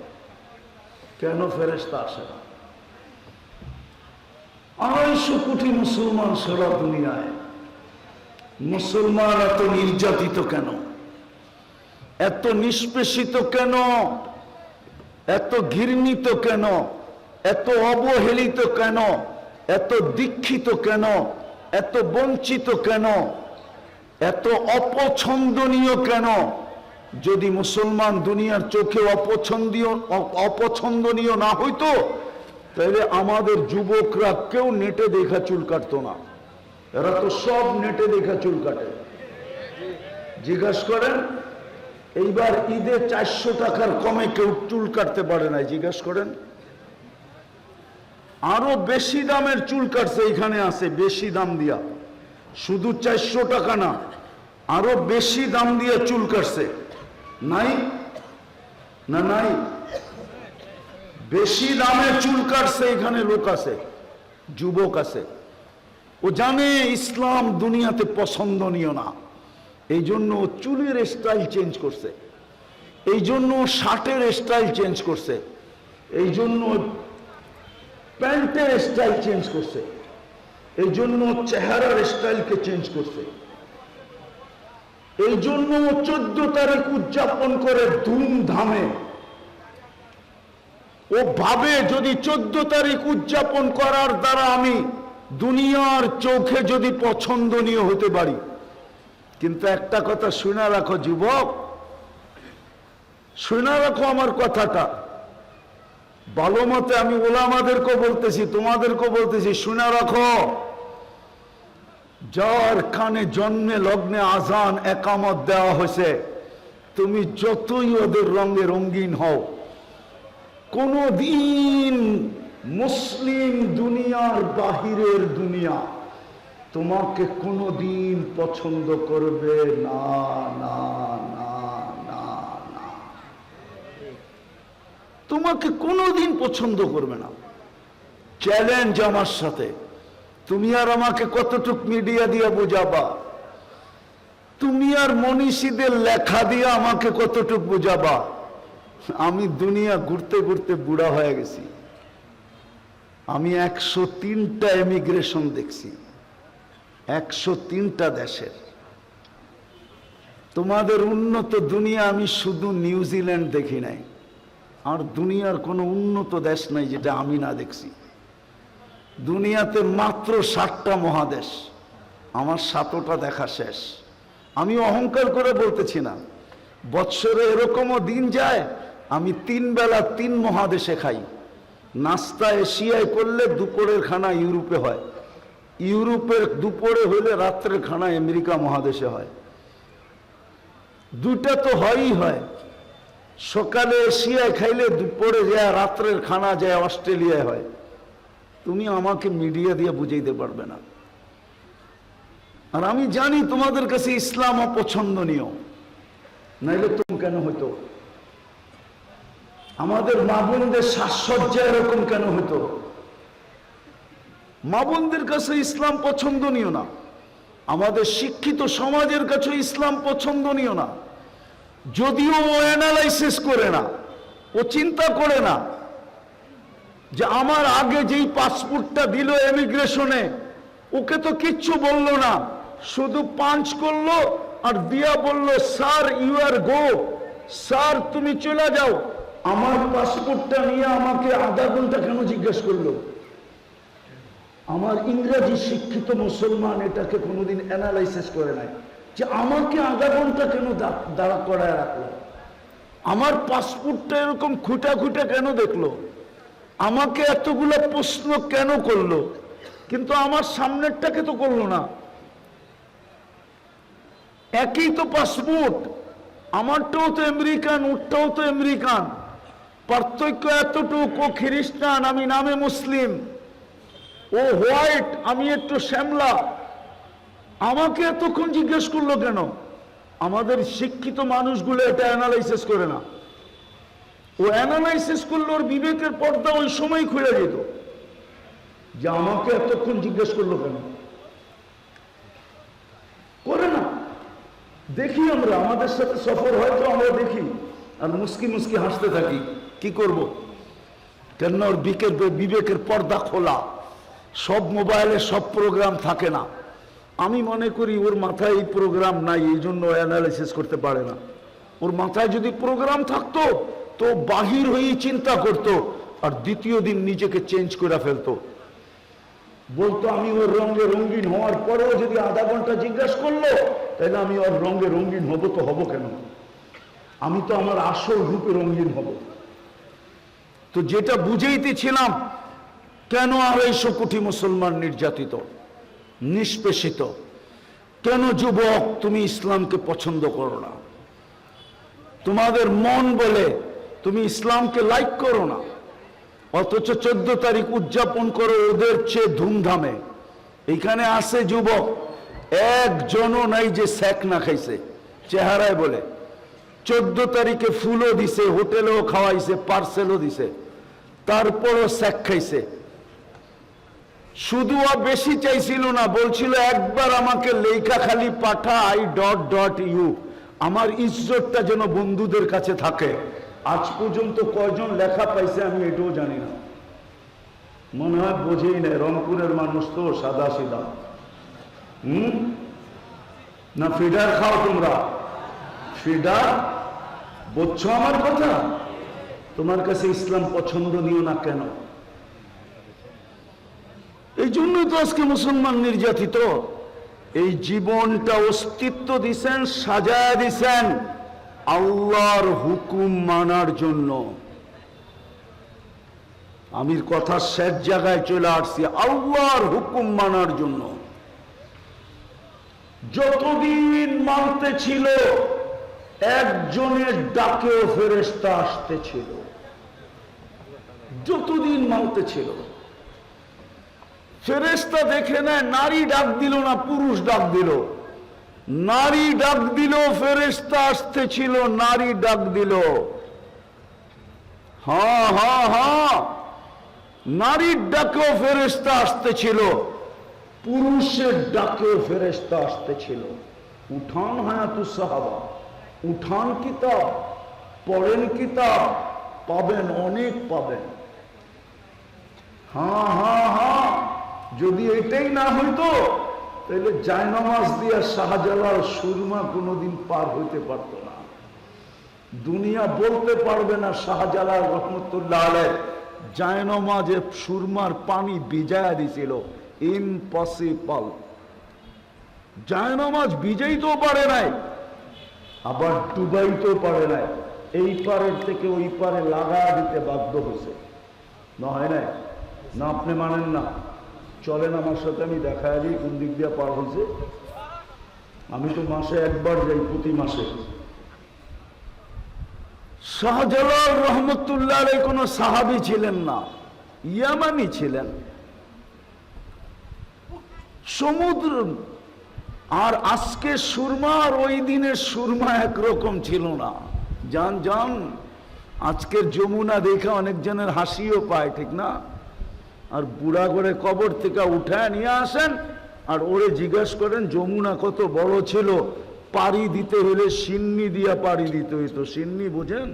কেন ফেরেশতা আসে না? 250 কোটি মুসলমান সারা দুনিয়ায়, মুসলমান এত নির্যাতিত কেন? এত নিষ্পেষিত কেন? এত ঘৃণিত কেন? এত অবহেলিত কেন? এত দীক্ষিত কেন? এত বঞ্চিত কেন? এত অপছন্দনীয় কেন? যদি মুসলমান দুনিয়ার চোখে অপছন্দনীয় না হইতো, তাহলে আমাদের যুবকরা কেউ নেটে দেখা চুল কাটতো না। এরা তো সব নেটে দেখা চুল কাটে। জিজ্ঞাসা করেন, এইবার ঈদে 400 টাকার কমে কেউ চুল কাটতে পারে না, জিজ্ঞাসা করেন। আরো বেশি দামের চুল কাটছে, এখানে আছে বেশি দাম দিয়া, শুধু 400 টাকা না, আরো বেশি দাম দিয়ে চুল কাটছে। নাই না? নাই, বেশি দামে চুল কাটছে, এখানে লোক আছে, যুবক আছে। ও জানে ইসলাম দুনিয়াতে পছন্দনীয় না, এই জন্য চুলের স্টাইল চেঞ্জ করছে, এই জন্য শার্টের স্টাইল চেঞ্জ করছে, এই জন্য প্যান্টের স্টাইল চেঞ্জ করছে, এই জন্য চেহারার স্টাইলকে চেঞ্জ করছে, এই জন্য 14 তারিখ উদযাপন করে ধুমধামে। ও ভাবে যদি 14 তারিখ উদযাপন করার দ্বারা আমি দুনিয়ার চোখে যদি পছন্দনীয় হতে পারি। কিন্তু একটা কথা শুনে রাখো যুবক, শুনে রাখো আমার কথাটা ভালো মতে, আমি ওলামাদেরকেও বলতেছি, তোমাদেরকেও বলতেছি, শুনে রাখো। যার কানে জন্মে লগ্নে আজান একামত দেওয়া হয়েছে, তুমি যতই ওদের রঙে রঙিন হও, কোনদিন মুসলিম দুনিয়ার বাহিরের দুনিয়া তোমাকে কোনদিন পছন্দ করবে না, না, না, না, না, তোমাকে কোনদিন পছন্দ করবে না। চ্যালেঞ্জ আমার সাথে, তুমি আর আমাকে কতটুক মিডিয়া দিয়ে বোঝাবা, তুমি আর মনীষীদের লেখা দিয়ে আমাকে কতটুক বোঝাবা। আমি দুনিয়া ঘুরতে ঘুরতে বুড়া হয়ে গেছি। আমি 103টা এমিগ্রেশন দেখছি, 103টা দেশের। তোমাদের উন্নত দুনিয়া আমি শুধু নিউজিল্যান্ড দেখি নাই, আর দুনিয়ার কোনো উন্নত দেশ নাই যেটা আমি না দেখছি। দুনিয়াতে মাত্র 7টা মহাদেশ, আমার 7টা দেখা শেষ। আমি অহংকার করে বলতেছি না, বৎসরে এরকমও দিন যায় আমি 3 বেলা 3 মহাদেশে খাই। নাস্তা এশিয়ায় করলে দুপুরের খানা ইউরোপে হয়, ইউরোপের দুপুরে হইলে রাত্রের খানা আমেরিকা মহাদেশে হয়। দুটা তো হয়ই হয়, সকালে এশিয়ায় খাইলে দুপুরে যায়, রাত্রের খানা যায় অস্ট্রেলিয়ায় হয়। তুমি আমাকে মিডিয়া দিয়ে বুঝাইতে পারবে না। আর আমি জানি তোমাদের কাছে ইসলাম অপছন্দনীয়, নাইলে তুমি কেন হইতো? আমাদের মা বোনদের সাজসজ্জা এরকম কেন হইতো? মা বোনদের কাছে ইসলাম পছন্দনীয় না, আমাদের শিক্ষিত সমাজের কাছে ইসলাম পছন্দনীয় না। যদিও ও অ্যানালাইসিস করে না, ও চিন্তা করে না যে আমার আগে যেই পাসপোর্টটা দিল এমিগ্রেশনে, ওকে তো কিচ্ছু বললো না, শুধু পাঞ্চ করলো আর দিয়া বললো sir you are go, sir তুমি চলে যাও। আমার পাসপোর্টটা নিয়ে আমাকে আধা ঘন্টা কেন জিজ্ঞেস করলো? আমার ইংরেজি শিক্ষিত মুসলমান এটাকে কোনোদিন অ্যানালাইসিস করে নাই যে আমাকে আধা ঘন্টা কেন দাঁড়া করায় রাখলো, আমার পাসপোর্টটা এরকম খুঁটা খুঁটা কেন দেখলো, আমাকে এতগুলো প্রশ্ন কেন করলো, কিন্তু আমার সামনেরটাকে তো করলো না। একই তো পাসপোর্ট, আমারটাও তো আমেরিকান, ওরটাও তো আমেরিকান, পার্থক্য এতটুকু, ও খ্রিস্টান আমি নামে মুসলিম, ও হোয়াইট আমি একটু শ্যামলা, আমাকে এতক্ষণ জিজ্ঞেস করলো কেন? আমাদের শিক্ষিত মানুষগুলো এটা অ্যানালাইসিস করে না। ও অ্যানালাইসিস করলে ওর বিবেকের পর্দা ওই সময় খুলে যেত যে আমাকে এতক্ষণ জিজ্ঞেস করলো কেন। করে না। দেখি আমরা, আমাদের সাথে সফর হয়তো আমরা দেখি আর মুস্কি মুস্কি হাসতে থাকি, কি করব? কেন ওর বিবেকের পর্দা খোলা, সব মোবাইলে সব প্রোগ্রাম থাকে না। আমি মনে করি ওর মাথায় এই প্রোগ্রাম নাই, এই জন্য অ্যানালাইসিস করতে পারে না। ওর মাথায় যদি প্রোগ্রাম থাকতো তো বাহির হয়েই চিন্তা করতো, আর দ্বিতীয় দিন নিজেকে চেঞ্জ করে ফেলতো, বলতো আমি ওর রঙে রঙিন হওয়ার পরেও যদি আধা ঘন্টা জিজ্ঞাসা করলো, তাহলে আমি ওর রঙে রঙিন হব তো হব কেন? আমি তো আমার আসল রূপে রঙিন হব। তো যেটা বুঝাইতেছিলাম, কেন 250 কোটি মুসলমান নির্যাতিত, নিষ্পেষিত? কেন যুবক তুমি ইসলামকে পছন্দ করো না? তোমাদের মন বলে তুমি ইসলামকে লাইক করো না, অথচ 14 তারিখ উদযাপন করো ওদের চেয়ে ধুমধামে। এইখানে আছে যুবক, একজনও নাই যে স্যাক না খাইছে, চেহারায় বলে। 14 তারিখে ফুলও দিছে, হোটেলেও খাওয়াইছে, পার্সেলও দিছে, তারপরও স্যাক খাইছে। শুধু বেশি চাইছিল না, বলছিল একবার আমাকে লেখা খালি পাঠা I.U, আমার ইজ্জতটা যেন বন্ধুদের কাছে থাকে। আজ পর্যন্ত কয়জন লেখা পাইছে আমি এটাও জানি না। মনে হয় বোঝেই না, রংপুরের মানুষ তো সাদা সিধা। না ফিডার খাও তোমরা? ফিডার বুঝছো আমার কথা? তোমার কাছে ইসলাম পছন্দনীয় না কেন? এই জন্যই তো আজকে মুসলমান নির্যাতিত। এই জীবনটা অস্তিত্ব দিছেন, সাজায় দিছেন আল্লাহর হুকুম মানার জন্য। আমি কথা শেষ জায়গায় চলে আসছি, আল্লাহর হুকুম মানার জন্য। যতদিন মানতে ছিল, একজনের ডাকেও ফেরেশতা আসতেছিল। যতদিন মানতে ছিল, ফেরেশতা দেখে নেয় নারী ডাক দিল না পুরুষ ডাক দিল, নারী ডাক দিল ফেরেশতা আসতেছিল, নারী ডাক দিল। হ্যাঁ হ্যাঁ হ্যাঁ, নারীর ডাকেও ফেরেশতা আসতেছিল, পুরুষের ডাকেও ফেরেশতা আসতেছিল। উঠান হায়াতুস সাহাবা, উঠান কিতাব পড়েন, কিতাব পাবেন, অনেক পাবেন। হ্যাঁ হ্যাঁ হ্যাঁ, যদি এটাই না হইতো তাহলে জায়নামাজ দিয়া শাহজালাল সুরমা কোনোদিন পার হইতে পারত না। দুনিয়া বলতে পারবে না শাহজালাল রহমতুল্লাহ আলাইহ জায়নামাজে সুরমার পানি ভিজায়া দিছিল। ইম্পসিবল। জায়নামাজ ভিজাইতেও পারে নাই, আবার ডুবাইতেও পারে নাই, এই পারের থেকে ওই পারে লাগা দিতে বাধ্য হয়েছে। না হয় নাই? না আপনি মানেন না? চলেন আমার সাথে, আমি দেখা দিই কোন দিক দিয়ে পার হয়েছে। আমি তো মাসে একবার যাই, প্রতি মাসে। শাহজালাল রহমতুল্লাহ আলাইহি কোনো সাহাবী ছিলেন না, ইয়ামানি ছিলেন। সমুদ্র আর আজকে সুরমা আর ওই দিনের সুরমা একরকম ছিল না। জান জান, আজকের যমুনা দেখে অনেকজনের হাসিও পায়, ঠিক না? আর বুড়া করে কবর থেকে উঠায় নিয়ে আসেন আর ওরে জিজ্ঞাসা করেন যমুনা কত বড় ছিল, পাড়ি দিতে হলে সিন্নি দিয়া পাড়ি দিতে হইতো। সিন্নি বোঝেন?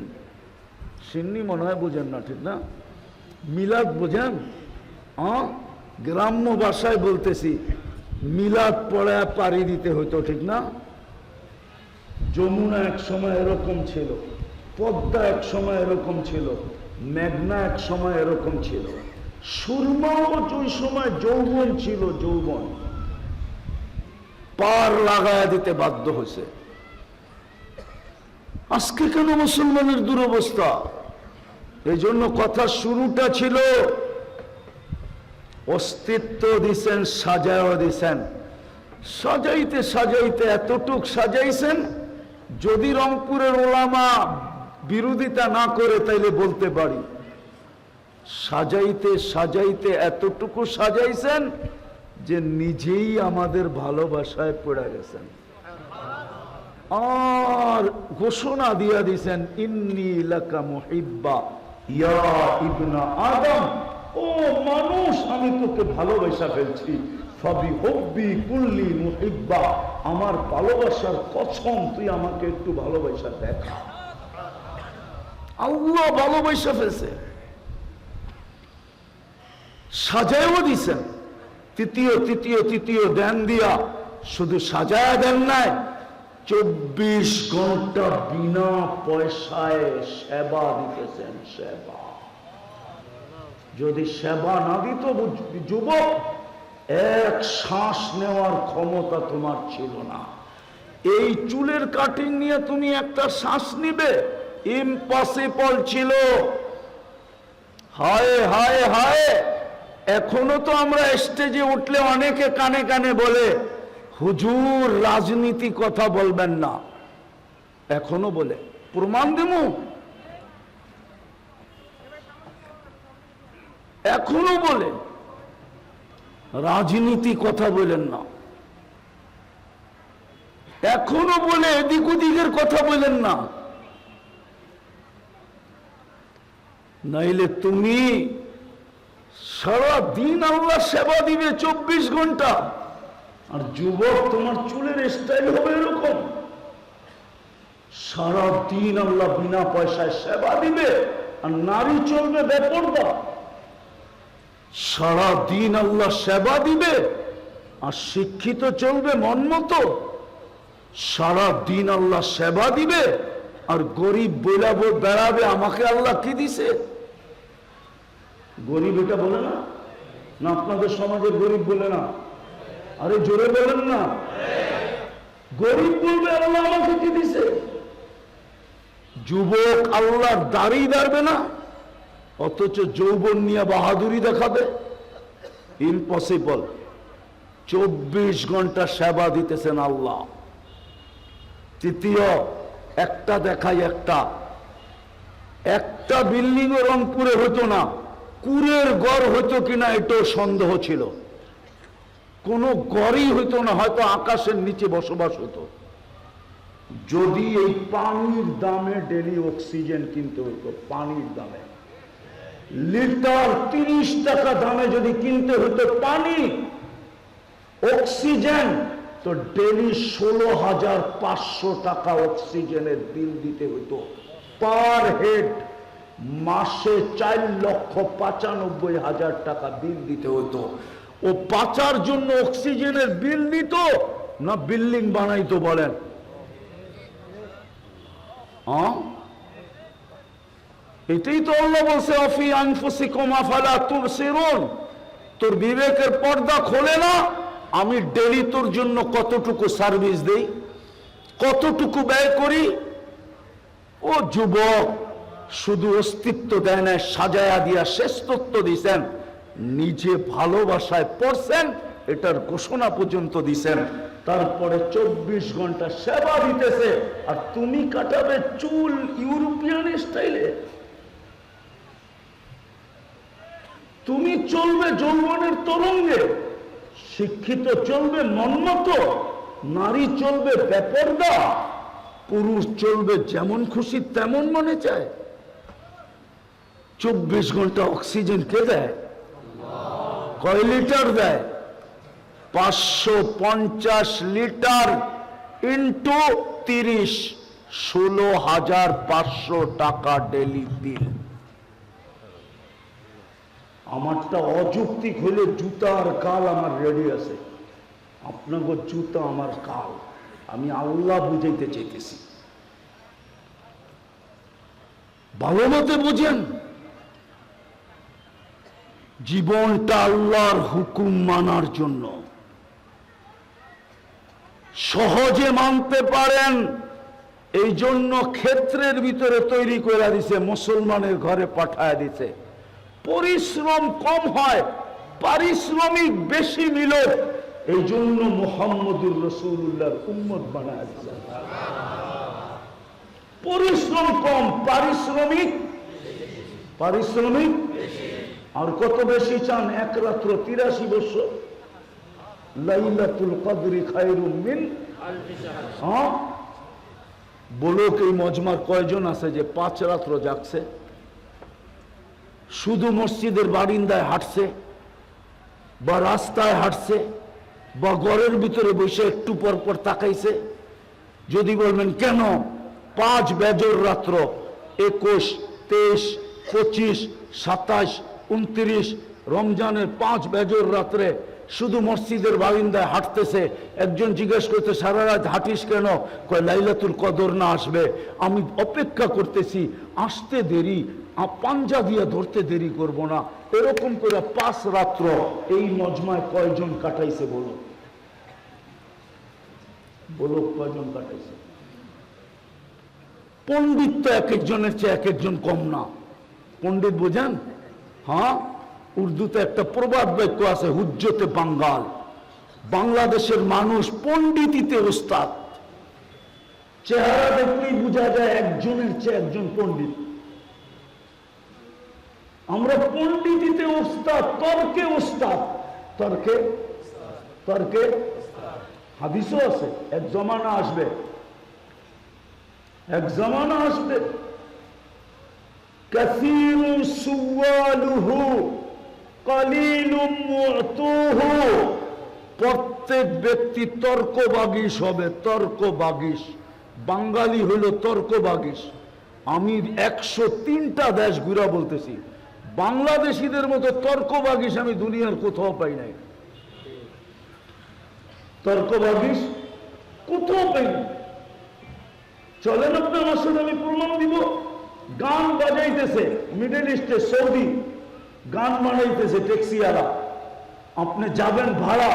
সিন্নি মনে হয় বোঝেন না, ঠিক না? মিলাদ বোঝেন? গ্রাম্য ভাষায় বলতেছি, মিলাদ পড়ায় পাড়ি দিতে হইতো, ঠিক না? যমুনা এক সময় এরকম ছিল, পদ্মা এক সময় এরকম ছিল, মেঘনা এক সময় এরকম ছিল, সুরমাও ওই সময় যৌবন ছিল, যৌবন। পার লাগায় দিতে বাধ্য হয়েছে। আজকে কেন মুসলমানের দুরবস্থা? এই জন্য কথা শুরুটা ছিল অস্তিত্ব দিছেন, সাজাও দিছেন। সাজাইতে সাজাইতে এতটুক সাজাইছেন, যদি রংপুরের ওলামা বিরোধিতা না করে তাইলে বলতে পারি, সাজাইতে সাজাইতে এতটুকু সাজাইছেন যে নিজেই আমাদের ভালোবাসায় পড়ে গেছেন। আর ঘোষণা দিয়া দিছেন, ইন্নী লাকা মুহিব্বা ইয়া ইবনা আদম, ও মানুষ আমি তোকে ভালোবাসা ফেলছি, ফাবি হুব্বি কুল্লি মুহিব্বা, আমার ভালোবাসার কসম তুই আমাকে একটু ভালোবাসা দেখা। আল্লাহ ভালোবাসা ফেলছে, সাজায়ও দিছেন। তৃতীয় তৃতীয় তৃতীয় দেন দিয়া শুধু সাজায় দেন নাই, 24 ঘন্টা বিনা পয়সায় সেবা দিতেছেন। সেবা যদি সেবা না দিত যুবক, এক শ্বাস নেওয়ার ক্ষমতা তোমার ছিল না। এই চুলের কাটিং নিয়ে তুমি একটা শ্বাস নিবে, ইম্পসিবল ছিল। হায় হায় হায়, এখনো তো আমরা স্টেজে উঠলে অনেকে কানে কানে বলে, হুজুর রাজনীতি কথা বলবেন না। এখনো বলে, প্রমাণ দেবো, এখনো বলে রাজনীতি কথা বলেন না, এখনো বলে এদিক ওদিকের কথা বলেন না। নাইলে তুমি সারা দিন আল্লাহ সেবা দিবে 24 ঘন্টা, আর যুবক তোমার চুলের স্টাইল হবে এরকম। সারা দিন আল্লাহ বিনা পয়সায় সেবা দিবে, আর নারী চলবে বেপরদা। সারা দিন আল্লাহ সেবা দিবে আর শিক্ষিত চলবে মন মতো? সারা দিন আল্লাহ সেবা দিবে আর গরিব বইলাবো বেড়াবে আমাকে আল্লাহ কি দিছে? গরিব এটা বলে না? না আপনাদের সমাজে গরিব বলে না? আরে জোরে বলেন না। গরিব বলবে আল্লাহ আমাকে কি দিছে। যুবক আল্লাহর দাড়ি দাঁড়বে না, অথচ যৌবন নিয়ে বাহাদুরি দেখাবে? ইম্পসিবল। 24 ঘন্টা সেবা দিতেছেন আল্লাহ। তৃতীয়, একটা দেখাই, একটা বিল্ডিং ও রংপুরে হতো না, কুরের গড় হতো কিনা এটাও সন্দেহ ছিল। কোন গড়ই হইতো না, হয়তো আকাশের নিচে বসবাস হতো। যদি এই পানির দামে ডেলি অক্সিজেন কিনতে হতো, পানির দামে লিটার 30 টাকা দামে যদি কিনতে হতো পানি অক্সিজেন, তো ডেলি 16,500 টাকা অক্সিজেনের বিল দিতে হতো পার হেড। মাসে 4,95,000 টাকা বিল দিতে হতো। ও বাঁচার জন্য অক্সিজেনের বিল দিত না বিল্ডিং বানাইতো? বলেন। এটাই তো আল্লাহ বলছে অফি আনফুসিকুম আফালা তুবসিরুন। তোর বিবেকের পর্দা খোলে না? আমি ডেলি তোর জন্য কতটুকু সার্ভিস দেই, কতটুকু ব্যয় করি। ও যুবক, শুধু অস্তিত্ব দেয় না, সাজায়া দিয়া শ্রেষ্ঠত্ব দিছেন, নিজে ভালোবাসায় পড়ছেন, এটার ঘোষণা পর্যন্ত দিছেন। তারপরে 24 ঘন্টা সেবা দিতেছে, আর তুমি কাটাবে চুল ইউরোপিয়ান স্টাইলে। তুমি চলবে যৌবনের তরঙ্গে, শিক্ষিত চলবে মনমত, নারী চলবে বেপরদা, পুরুষ চলবে যেমন খুশি তেমন মনে চায়। 24 ঘন্টা অক্সিজেন কে দেয়? কয় লিটার দেয়? 550 লিটার ইন্টু 30, 16,500 টাকা ডেলি বিল। আমারটা অযৌক্তিক হলে জুতার কাল আমার রেডি আছে, আপনাকে জুতা আমার কাল। আমি আল্লাহ বুঝাইতে চাইতেছি, ভালো মতে বুঝেন। জীবনটা আল্লাহর হুকুম মানার জন্য। সহজে মানতে পারেন এই জন্য ক্ষেত্রের ভিতরে তৈরি করে দিছে, মুসলমানের ঘরে পাঠায় দিছে। পরিশ্রম কম হয়, পারিশ্রমিক বেশি মিল, এই জন্য মুহাম্মদুর রাসূলুল্লাহর উম্মত বানায় দিছে। পরিশ্রম কম, পারিশ্রমিক আর কত বেশি চান? এক রাত্র 83 বছর। লাইলাতুল কদরি খায়রুম মিন আলফি শাহর। বলো এই মজমার কয়জন আছে যে 5 রাত্র জাগছে? শুধু মসজিদের বারিন্দায় হাঁটছে, বা রাস্তায় হাঁটছে, বা ঘরের ভিতরে বসে একটু পর পর তাকাইছে? যদি বলবেন কেন, 5 বেজর রাত্র, 21, 23, 25, 27, 29 রমজানের 5 বেজর রাত্রে শুধু মসজিদের বারিন্দায় হাঁটতেছে। একজন জিজ্ঞেস করতে, সারা রাত হাঁটিস কেন? কয় লাইলাতুল কদর না আসবে, আমি অপেক্ষা করতেছি, আসতে দেরি, পাঞ্জা দিয়ে ধরতে দেরি করব না। এরকম করে 5 রাত্র এই মজমায় কয়জন কাটাইছে? বলো কয়জন কাটাইছে? পণ্ডিত তো এক একজনের চেয়ে এক একজন কম না। পণ্ডিত বোঝেন? হ্যাঁ, উর্দুতে একটা প্রবাদ বাক্য আছে, হুজ্জতে বাঙ্গাল। বাংলাদেশের মানুষ পণ্ডিতিতে ওস্তাদ। চেহারা দেখলেই বোঝা যায় একজনের চেয়ে একজন পণ্ডিত। আমরা পণ্ডিতিতে ওস্তাদ, তর্কে ওস্তাদ। তর্কে হাদিসও আছে। এক জমানা আসবে কাসীরু সুওয়ালুহু কালিলুম মু'তুহু। প্রত্যেক ব্যক্তি তর্কবাগীশ হবে, তর্কবাগীশ। বাঙালি হইল তর্কবাগীশ। আমি 103টা দেশ ঘুরা বলতেছি, বাংলাদেশিদের মতো তর্কবাগিস আমি দুনিয়ার কোথাও পাই নাই। তর্কবাগিস কোথাও পাই নাই। চলেন আপনি আমার সাথে, আমি প্রমাণ দিব। গান বাজাইতেছে মিডল ইস্টে, সৌদি গান বানাইতেছে ট্যাক্সিওয়ালা। আপনি যাবেন ভাড়া,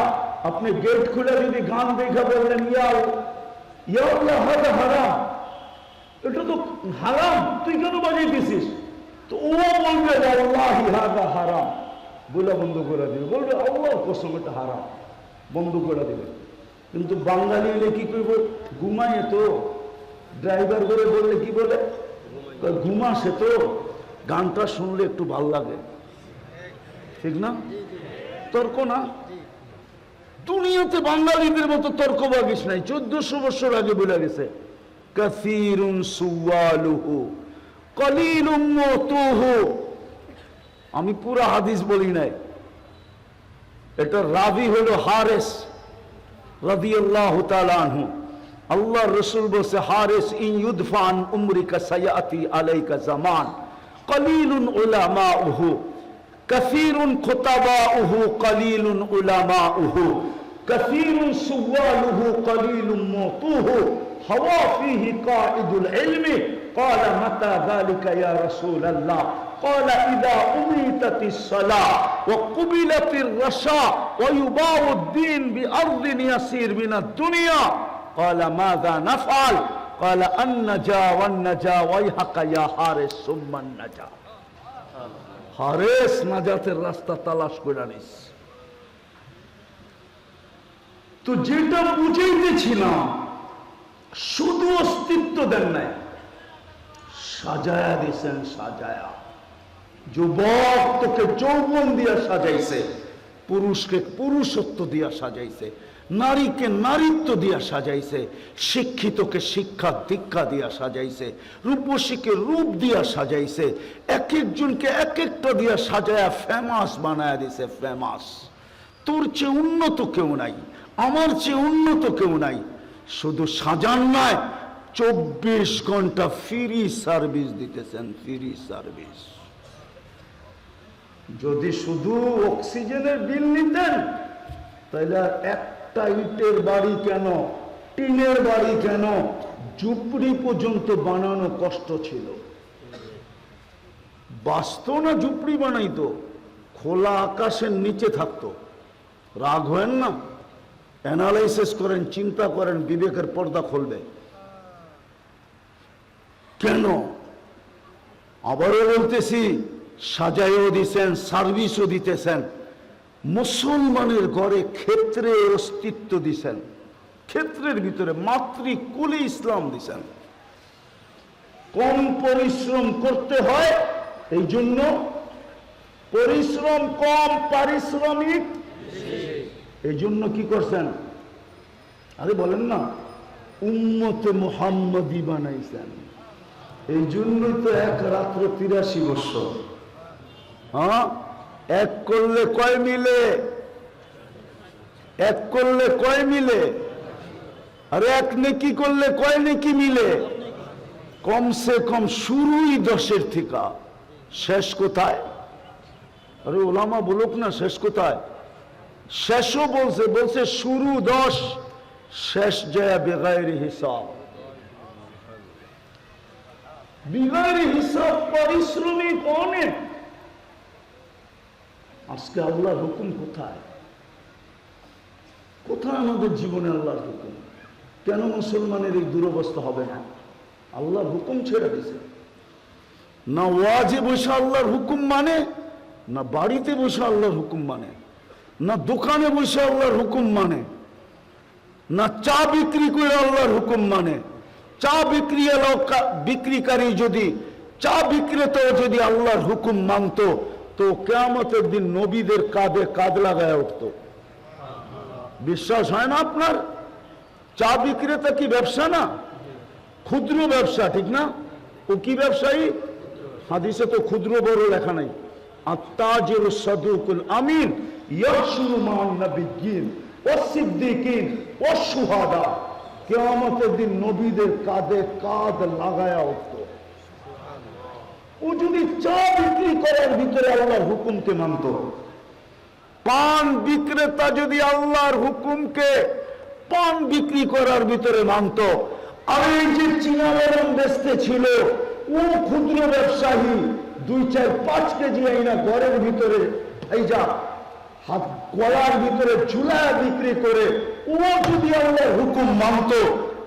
আপনি গেট খুলে যদি গান দেখা বললেন ইয়া আল্লাহ হাদা হারাম, এটা তো হারাম, তুই কেন বাজাইতেছিস? তো ও বলবে আল্লাহি হাদা হারাম, বলে বন্ধ করে দিবে, বলবে আল্লাহর কসম এটা হারাম, বন্ধ করে দিবে। কিন্তু বাঙালি এলে কি করবো, ঘুমায় তো, ড্রাইভার করে বললে কি বলে, ঘুমাসে তো, গানটা শুনলে একটু ভাল লাগে, ঠিক না? তর্ক না? দুনিয়াতে বাঙালিদের মতো তর্ক বাগিস নাই। 1400 বছর আগে বলে গেছে, কাসীরুন সুওয়ালুহু কলিলুম মাতুহু। আমি পুরা হাদিস বলি নাই, এটা রাবি হলো হারেস রাদিয়াল্লাহু তাআলা আনহু। আল্লাহর রাসূল বলেছে, হারেস ইন ইউদফান উমরিকা সায়াতি আলাইকা জামান কলিলুন উলামাউহু কাসীরুন খুতাবাউহু কলিলুন উলামাউহু কাসীরুন সুওয়ালুহু কলিলুম মাতুহু হাওয়া ফীহি কাঈদুল ইলমি قال متى ذلك يا رسول الله قال إذا أميتت الصلاة وقبلت الرشاء ويباع الدين بأرض يسير من الدنيا قال ماذا نفعل قال النجا والنجا ويحك يا حارس ثم النجا। হারেস নাজাতের রাস্তা তালাশ করে নিস। তো যেটা বুঝাইতেছিলাম, শুধু অস্তিত্ব দেন নাই, সাজায়া দিছেন, সাজায়া। যুবক তোকে যৌবন দিয়া সাজাইছে, পুরুষকে পুরুষত্ব দিয়া সাজাইছে, নারীকে নারীত্ব দিয়া সাজাইছে, শিক্ষিতকে শিক্ষা দীক্ষা দিয়া সাজাইছে, রূপসীকে রূপ দিয়া সাজাইছে, এক একজনকে এক একটা দিয়া সাজায়া ফেমাস বানায়া দিছে। ফেমাস। তোর চেয়ে উন্নত কেউ নাই, আমার চেয়ে উন্নত কেউ নাই। শুধু সাজান নয়, 24 ঘন্টা ফ্রি সার্ভিস দিতেছেন, ফ্রি সার্ভিস। যদি শুধু অক্সিজেনের বিল নিতেন, তাহলে একটা ইটের বাড়ি কেন, টিনের বাড়ি কেন, ঝুপড়ি পর্যন্ত বানানো কষ্ট ছিল। বাস্ত না ঝুপড়ি বানাইতো, খোলা আকাশের নিচে থাকতো। রাগ হয়েন না, অ্যানালাইসিস করেন, চিন্তা করেন, বিবেকের পর্দা খুলবে। কেন? আবারও বলতেছি, সাজাইও দিছেন, সার্ভিসও দিতেছেন। মুসলমানের ঘরে ক্ষেত্রে অস্তিত্ব দিছেন, ক্ষেত্রের ভিতরে মাতৃকুলে ইসলাম দিছেন। কম পরিশ্রম করতে হয়, এই জন্য পরিশ্রম কম, পারিশ্রমিক। এই জন্য কি করছেন? আরে বলেন না, উম্মতে মুহাম্মাদি বানাইছেন। এই জন্যই তো এক রাত্র 83 বছর। হ্যাঁ, এক করলে কয় মিলে? এক করলে কয় মিলে? আরে এক নেকি করলে কয় নেকি মিলে? কমসে কম শুরুই 10-এর থেকে, শেষ কোথায়? আরে ওলামা বলুক না, শেষ কোথায়? শেষও বলছে, বলছে শুরু 10, শেষ যায় বেগাইরি হিসাব। বিগাইরি হিসাব, পারিশ্রমিক অনেক। আজকে আল্লাহর হুকুম কোথায়? কোথায় আমাদের জীবনে আল্লাহর হুকুম? কেন মুসলমানের এই দুরবস্থা হবে না? আল্লাহর হুকুম ছেড়ে দিছে। না ওয়াজে বসে আল্লাহর হুকুম মানে, না বাড়িতে বসে আল্লাহর হুকুম মানে, না দোকানে বসে আল্লাহর হুকুম মানে, না চা বিক্রি করে আল্লাহর হুকুম মানে। চা বিক্রিকারী যদি, চা বিক্রেতাও যদি আল্লাহর হুকুম মানত, তো কিয়ামতের দিন নবীদের কাঁধে কাঁধ লাগায় উঠত। বিশ্বাস হয় না আপনার? চা বিক্রেতা কি ব্যবসা না? ক্ষুদ্র ব্যবসা, ঠিক না? ও কি ব্যবসায়ী? হাদিসে তো ক্ষুদ্র বড় লেখা নাই। আত-তাজির সাদুকুল আমিন ইয়াশুরু মান নাবিয়্যিন ওয়াস সিদ্দিকিন ওয়াস শুহাদা। কিয়ামতের দিন নবীদের কাঁধে কাঁধ লাগায়া উঠত। ও যদি চা বিক্রি করার ভিতরে আল্লাহর হুকুমকে মানত, পান বিক্রেতা যদি আল্লাহর হুকুমকে পান বিক্রি করার ভিতরে মানত, আর এই যে চিনাবাদাম বেচতে ছিল ও ক্ষুদ্র ব্যবসায়ী 2-4-5 কেজি আইনা ঘরের ভিতরে ভাইজা হাত গলার ভিতরে ঝুলা বিক্রি করে ও যদি আল্লাহর হুকুম মানত,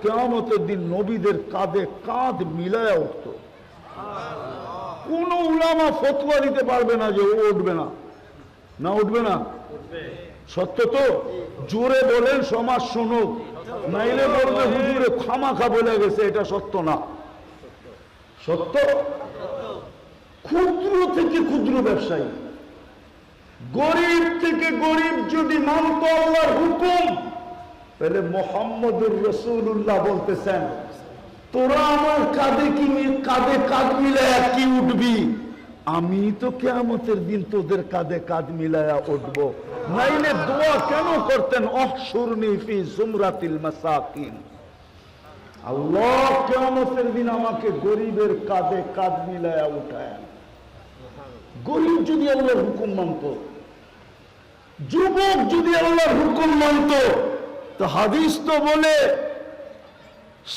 কিয়ামতের দিন নবীদের কাঁধে কাঁধ মিলায়া উঠত। কোন উলামা ফতোয়া দিতে পারবে না যে ও উঠবে না, না উঠবে না। সত্য তো? জোরে বলেন, সমাজ শুনুক, নাইলে বলবে হুজুরে খামাখা বলে গেছে। এটা সত্য না? সত্য। ক্ষুদ্র থেকে ক্ষুদ্র ব্যবসায়ী, গরিব থেকে গরিব যদি মানত আল্লাহর হুকুম, তাহলে মুহাম্মদুর রাসূলুল্লাহ বলতেছেন, তোরা আমার কাঁধে কি কাঁধে কাঁধ মিলায়া কি উঠবি? আমি তো কিয়ামতের দিন তোদের কাঁধে কাঁধ মিলায়া উঠব। নাইলে দোয়া কেন করতেন, অহশুরনি ফি জুমরাতিল মাসাকিন, আল্লাহ কিয়ামতের দিন আমাকে গরিবের কাঁধে কাঁধ মিলায়া উঠায়। গরিব যদি আল্লাহর হুকুম মানত, যুবক যদি আল্লাহর হুকুম মানত, তো হাদিস তো বলে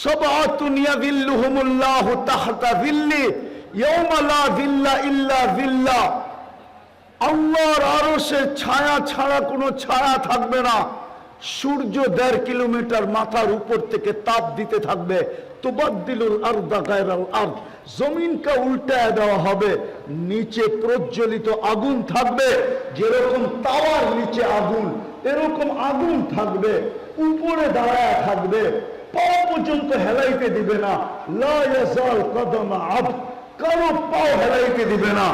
সাবআতুন ইয়াযিল্লুহুমুল্লাহু তাহতা যিল্লি ইয়াওমা লা যিল্লা ইল্লা যিল্লাহ, আল্লাহর আরশের ছায়া ছাড়া কোনো ছায়া থাকবে না। সূর্য 1.5 কিলোমিটার মাথার উপর থেকে তাপ দিতে থাকবে। তুবাদ্দিলুল আরদা গায়রাল আরদ, জমিনকে উল্টায় দেওয়া হবে। নিচে প্রজ্বলিত আগুন থাকবে, যেরকম তাওয়ার নিচে আগুন, এরকম আগুন থাকবে। উপরে দাঁড়ায় থাকবে, পা পর্যন্ত হেলাইতে দিবে না। লা ইয়াজাল কদমা আবদ, কারো পাও হেলাইতে দিবে না।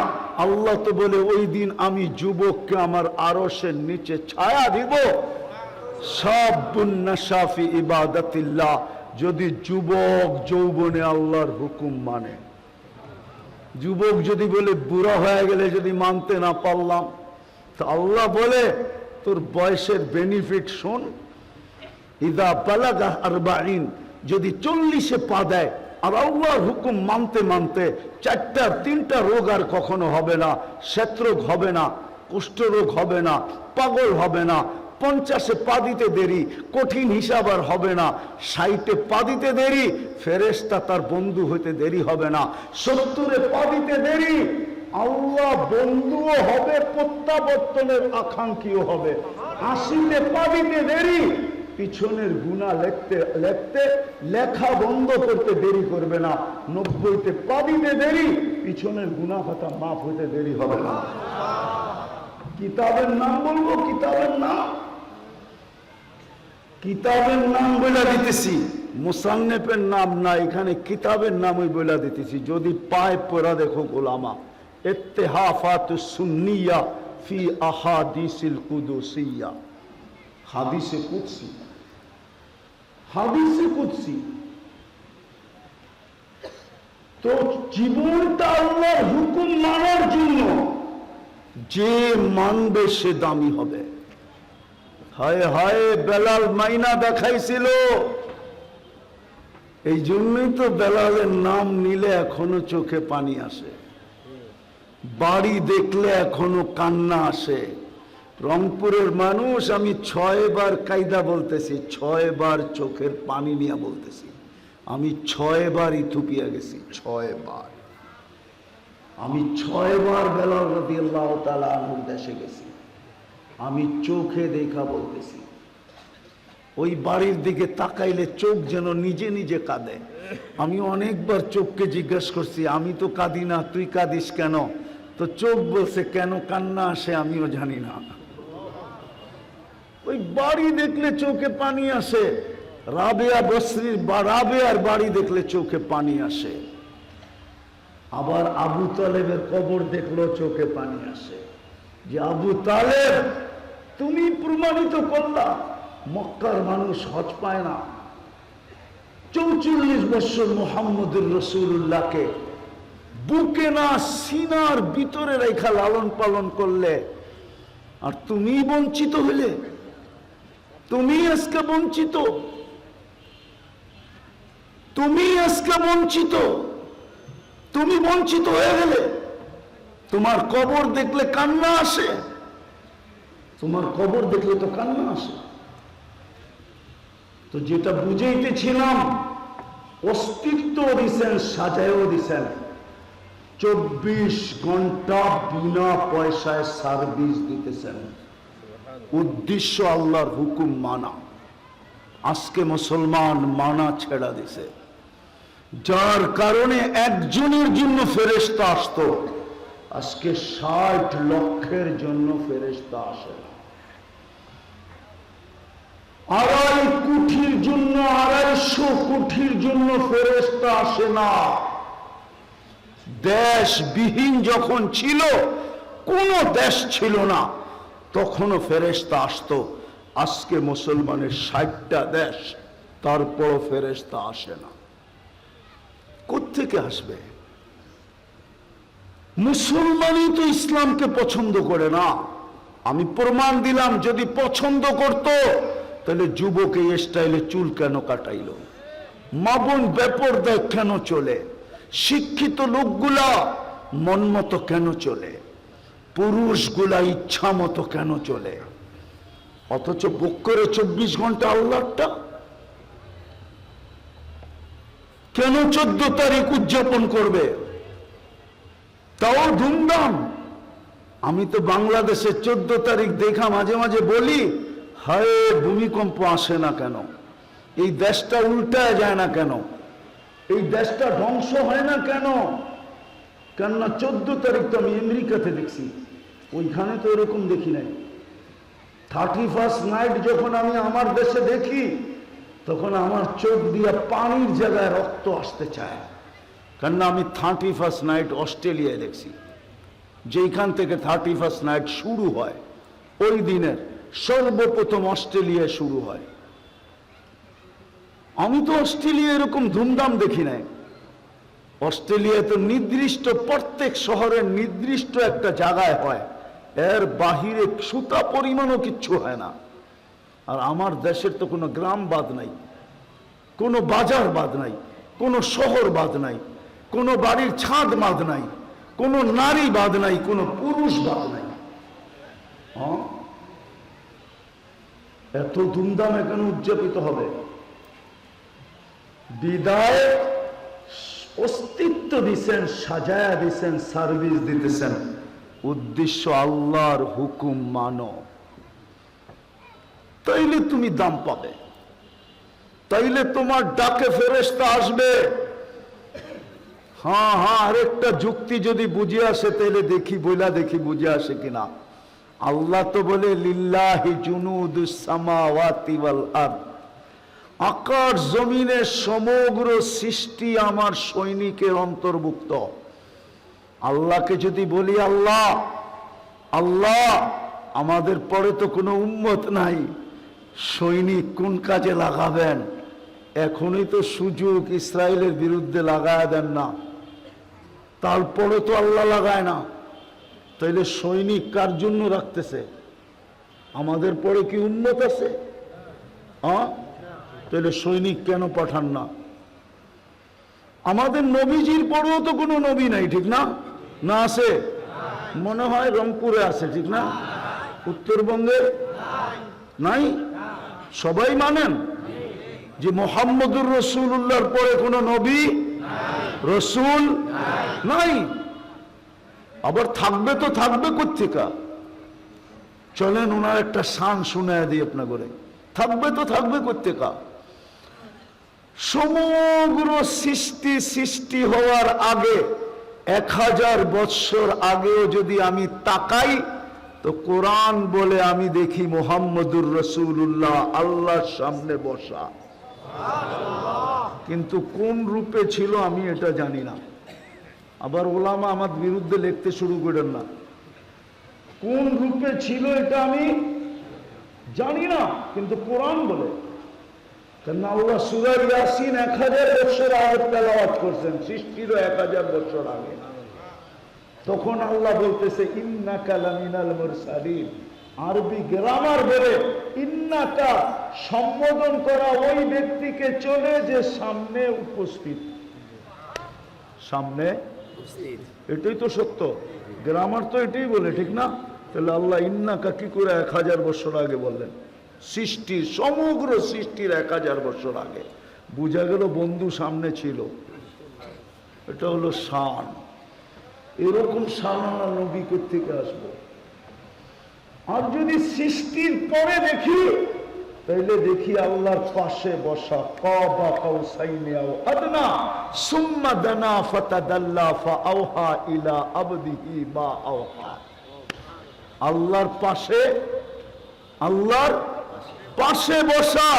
আল্লাহ তো বলে ওই দিন আমি যুবককে আমার আরশের নিচে ছায়া দিব। শাবুন নাশা ফি ইবাদাতিল্লাহ, যদি যুবক যৌবনে আল্লাহর হুকুম মানে। যুবক যদি বলে বুড়া হয়ে গেলে যদি মানতে না পারলাম, তো আল্লাহ বলে তোর বয়সের বেনিফিট শোন। ইদা বালাগা 40, যদি 40-এ পা দেয় আর আল্লাহর হুকুম মানতে মানতে 4-3টা রোগ আর কখনো হবে না। শ্বেতরোগ হবে না, কুষ্ঠরোগ হবে না, পাগল হবে না। 50-এ পা দিতে দেরি, কঠিন হিসাব আর হবে না। 60-এ পা দিতে দেরি, ফেরেশতা তার বন্ধু হইতে দেরি হবে না। 70-এ পা দিতে দেরি, আল্লাহ বন্ধুও হবে, প্রত্যাবর্তনের আকাঙ্ক্ষীও হবে। 80-তে পা দিতে দেরি, পিছনের গুনাহ লিখতে লিখতে লেখা বন্ধ করতে দেরি করবে না। 90-তে পা দিতে দেরি, পিছনের গুনাহ খাতা মাফ হইতে দেরি হবে না। কিতাবের নাম বলবো, কিতাবের নাম, কিতাবের নাম বলে দিতেছি, মুসান্নেফের নাম না, এখানে কিতাবের নামই বলে দিতেছি। যদি পায় পড়া দেখো গোলামা, ইত্তেহাফাতুস সুন্নিয়া ফি আহাদিসিল কুদুসিয়া, হাদিসে কুদসি, হাদিসে কুদসি। তো জীবনটা আল্লাহর হুকুম মানার জন্য যে মানবে সে দামি হবে। হায় হায়, বেলাল মাইনা দেখাইছিল, এই জন্যই তো বেলালের নাম নিলে এখনো চোখে পানি আসে, বাড়ি দেখলে এখনো কান্না আসে। রংপুরের মানুষ, আমি 6 বার কায়দা বলতেছি, 6 বার চোখের পানি নিয়ে বলতেছি। আমি 6 বার ইথিওপিয়া গেছি, 6 বার। আমি 6 বার বেলাল রাদিয়াল্লাহু তাআলা আনহুর দেশে গেছি। আমি চোখে দেখা বলতেছি, ওই বাড়ির দিকে তাকাইলে চোখ যেন নিজে নিজে কাঁদে। আমি অনেকবার চোখকে জিজ্ঞেস করছি, আমি তো কাঁদি না, তুই কাঁদিস কেন? তো চোখ বলছে, কেন কান্না আসে আমিও জানি না। ওই বাড়ি দেখলে চোখে পানি আসে। রাবেয়া বসরির রাবেয়ার বাড়ি দেখলে চোখে পানি আসে। আবার আবু তালেবের কবর দেখলেও চোখে পানি আসে, যে আবু তালেব তুমি প্রমাণিত করলা মক্কার মানুষ হজ পায় না। 44 বছর মুহাম্মদুর রাসূলুল্লাহকে বুকে না সিনার ভিতরে রেখা লালন পালন করলে, আর তুমি বঞ্চিত হলে, তুমি আজকে বঞ্চিত, তুমি আজকে বঞ্চিত। তুমি বঞ্চিত হয়ে গেলে। তোমার কবর দেখলে কান্না আসে, তোমার কবর দেখলে তো কান্না আসে। তো যেটা বুঝাইতেছিলাম, অস্তিত্ব দিছেন, সাজায়ও দিছেন, 24 ঘন্টা বিনা পয়সায় সার্ভিস দিতেছেন। উদ্দেশ্য আল্লাহর হুকুম মানা। আজকে মুসলমান মানা ছেড়া দিছে, যার কারণে একজনের জন্য ফেরেশতা আসতো, আজকে 60 লক্ষের জন্য ফেরেশতা আসে না। 2.5 কোটির জন্য, 250 কোটির জন্য ফেরেশতা আসে না। দেশবিহীন যখন ছিল, কোন দেশ ছিল না, তখনও ফেরেশতা আসতো। আজকে মুসলমানের 60টা দেশ, তারপরও ফেরেশতা আসে না। কোত্থেকে আসবে? মুসলমানই তো ইসলামকে পছন্দ করে না। আমি প্রমাণ দিলাম, যদি পছন্দ করত তাহলে যুবক এই স্টাইলে চুল কেন কাটাইল? মা বোন বেপরদায় কেন চলে? শিক্ষিত লোকগুলা মন মতো কেন চলে? পুরুষগুলা ইচ্ছা মতো কেন চলে? অথচ বুক করে 24 ঘন্টা আল্লাহটা কেন 14 তারিখ উদযাপন করবে? তাও ধুমধাম। আমি তো বাংলাদেশে 14 তারিখ দেখা মাঝে মাঝে বলি, হায় ভূমিকম্প আসে না কেন? এই দেশটা উল্টায় যায় না কেন? এই দেশটা ধ্বংস হয় না কেন? কেননা 14 তারিখ তো আমি আমেরিকাতে দেখছি, ওইখানে তো এরকম দেখি নাই। 31st নাইট যখন আমি আমার দেশে দেখি, তখন আমার চোখ দিয়ে পানির জায়গায় রক্ত আসতে চায়। কেননা আমি 31st নাইট অস্ট্রেলিয়ায় দেখছি, যেখান থেকে 31st নাইট শুরু হয়, ওই দিনের সর্বপ্রথম অস্ট্রেলিয়ায় শুরু হয়। আমি তো অস্ট্রেলিয়া এরকম ধুমধাম দেখি নাই। অস্ট্রেলিয়ায় তো নির্দিষ্ট প্রত্যেক শহরের নির্দিষ্ট একটা জায়গায় হয়, এর বাহিরে সুতা পরিমাণও কিচ্ছু হয় না। আর আমার দেশের তো কোনো গ্রাম বাদ নাই, কোনো বাজার বাদ নাই, কোনো শহর বাদ নাই, কোনো বাড়ির ছাদ বাদ নাই, কোনো নারী বাদ নাই, কোনো পুরুষ বাদ নাই। এত ধুমধাম এখানে উদযাপিত হবে? বিদায় অস্তিত্ব দিছেন, সাজায়া দিছেন, সার্ভিস দিতেছেন। উদ্দেশ্য আল্লাহর হুকুম মানো, তাইলে তুমি দাম পাবে, তাইলে তোমার ডাকে ফেরেশতা আসবে। হ্যাঁ হ্যাঁ, আরেকটা যুক্তি যদি বুঝে আসে তাইলে দেখি, বইলা দেখি বুঝে আসে কিনা। আল্লাহ তো বলে লিল্লাহি জুনুদুস সামাওয়াতি ওয়াল আরদ, আকাশ জমিনের সমগ্র সৃষ্টি আমার সৈনিকের অন্তর্ভুক্ত। আল্লাহকে যদি বলি, আল্লাহ আল্লাহ, আমাদের পরে তো কোনো উম্মত নাই, সৈনিক কোন কাজে লাগাবেন? এখনই তো সুযোগ, ইসরায়েলের বিরুদ্ধে লাগায় দেন না, তারপরে তো আল্লাহ লাগায় না। তাইলে সৈনিক কার জন্য রাখতেছে? আমাদের পরে কি উম্মত আছে? তাহলে সৈনিক কেন পাঠান না? আমাদের নবীজির পরেও তো কোনো নবী নাই, ঠিক না? না আছে? মনে হয় রংপুরে আছে, ঠিক না? উত্তরবঙ্গে নাই? সবাই মানেন যে মুহাম্মদুর রাসূলুল্লাহর পরে কোনো নবী রসুল নাই। আবার থাকবে তো থাকবে কোত্থেকা? চলেন ওনার একটা শান শুনায় দিই আপনার করে। থাকবে তো থাকবে কোত্থেকা? সমগ্র সৃষ্টি হওয়ার আগে 1000 বৎসর আগেও যদি আমি তাকাই, তো কোরআন বলে আমি দেখি মুহাম্মদুর রাসূলুল্লাহ আল্লাহর সামনে বসা। কিন্তু কোন রূপে ছিল আমি এটা জানি না। আবার ওলামা আমার বিরুদ্ধে লিখতে শুরু করেন না। কোন রূপে ছিল এটা আমি জানি না, কিন্তু কোরআন বলে। কারণ আল্লাহ সূরা ইয়াসিন 1000 বছর আগে তেলাওয়াত করছেন, সৃষ্টিরও 1000 বছর আগে। তখন আল্লাহ বলতেছে ইন্নাকা লামিনাল মুরসালিন। আরবি গ্রামার বলে ইন্নাকা সম্বোধন করা ওই ব্যক্তিকে চলে যে সামনে উপস্থিত, সামনে এটাই তো সত্য, গ্রামার তো এটাই বলে, ঠিক না? তাহলে আল্লাহ ইন্নাকা কি করে 1000 বছর আগে বললেন? সৃষ্টির, সমগ্র সৃষ্টির 1000 বছর আগে। বুঝা গেল বন্ধু সামনে ছিল। এটা হলো শান। এরকম শানানা নবী কোত্থেকে আসবো? আর যদি সৃষ্টির পরে দেখি, তাইলে দেখি আল্লাহর পাশে বসা, কাবা কাউসাইনি আও আদনা সুম্মা দানা ফাতাদাল্লা ফাআওহা ইলা আবদিহি মা আওহা। আল্লাহর পাশে, আল্লাহর পাশে বসা।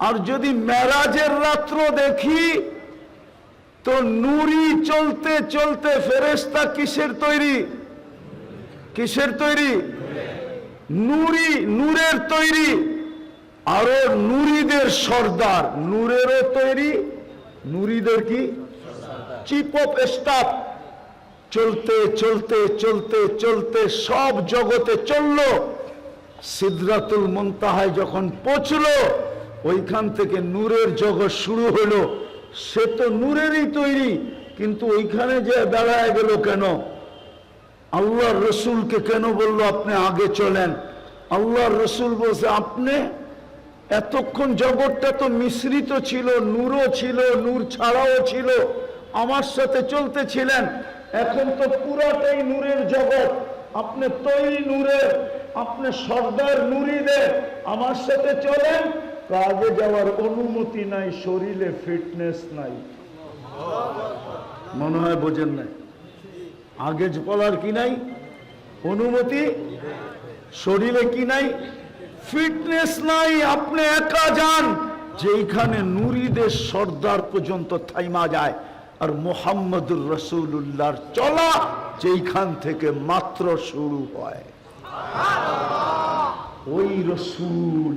আর যদি মেরাজের রাত্র দেখি, তো নূরি চলতে চলতে ফেরেশতা কিসের তৈরি? কিসের তৈরি? নূরি, নূরের তৈরি। আরো নূরিদের সর্দার, নূরেরও তৈরি। নূরিদের কি? Chief of staff. চলতে চলতে চলতে চলতে সব জগতে চললো। সিদরাতুল মুনতাহায় যখন পৌঁছলো, ওইখান থেকে নূরের জগৎ শুরু হলো। সে তো নূরেরই তৈরি, কিন্তু ওইখানে যে দাঁড়ায় গেল কেন? আল্লাহর রসুলকে কেন বললো আপনি আগে চলেন? আল্লাহর রসুল বলছে, আপনি এতক্ষণ জগৎটা তো মিশ্রিত ছিল, নূরও ছিল, নূর ছাড়াও ছিল, আমার সাথে চলতেছিলেন। এখন তো পুরাটাই নূরের জগৎ, আপনি তৈরি নূরের, আপনি সর্দার নূরিদের, আমার সাথে চলেন। কাজে যাওয়ার অনুমতি নাই, শরীরে ফিটনেস নাই। মনে হয় বোঝেন নাই। আগে বলার কি নাই? অনুমতি। শরীরে কি নাই? ফিটনেস নাই। আপনি একা যান, যেখানে নূরিদের সর্দার পর্যন্ত থাইমা যায়। আর মুহাম্মদুর রাসূলুল্লাহর চলা যেখান থেকে মাত্র শুরু হয়। ওই রসুল,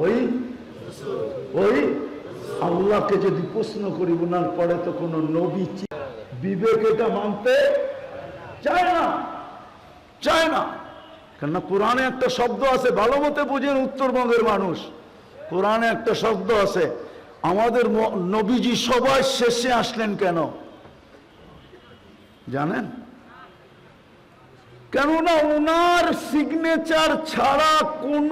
ওই আল্লাহকে যদি প্রশ্ন করি, ওনার পরে তো কোন নবী বিবেক এটা মানতে চায় না, চায় না। কেননা কোরআনে একটা শব্দ আছে, ভালো মতে বুঝেন উত্তরবঙ্গের মানুষ। কোরআনে একটা শব্দ আছে, আমাদের নবীজি সবার শেষে আসলেন কেন জানেন? কেননা ওনার সিগনেচার ছাড়া কোন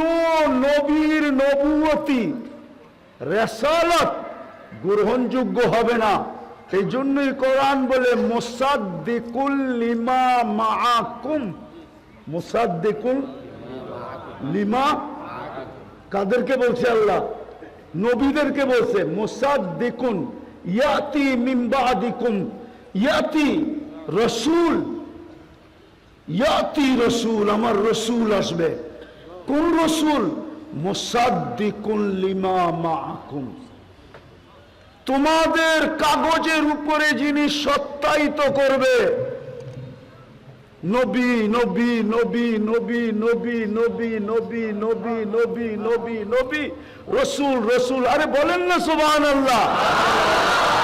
নবীর নবুয়তি, রিসালাত গ্রহণযোগ্য হবে না। এই জন্যই কোরআন বলে মুসাদ্দিকুল লিমা মাআকুম। মুসাদ্দিকুল লিমা, কাদেরকে বলছে আল্লাহ? নবীদেরকে বলছে। মুসাদ্দিকুন ইয়াতি মিন বাদিকুম, ইয়াতি রাসূল, ইয়াতি রাসূল, আমার রাসূল আসবে। কোন রাসূল? মুসাদ্দিকুন লিমা মাআকুম, তোমাদের কাগজের উপরে যিনি সত্যায়িত করবে। নবী নবী নবী নবী নবী নবী নবী নবী নবী নবী নবী, রসুল রসুল। আরে বলেন না সুবহানাল্লাহ,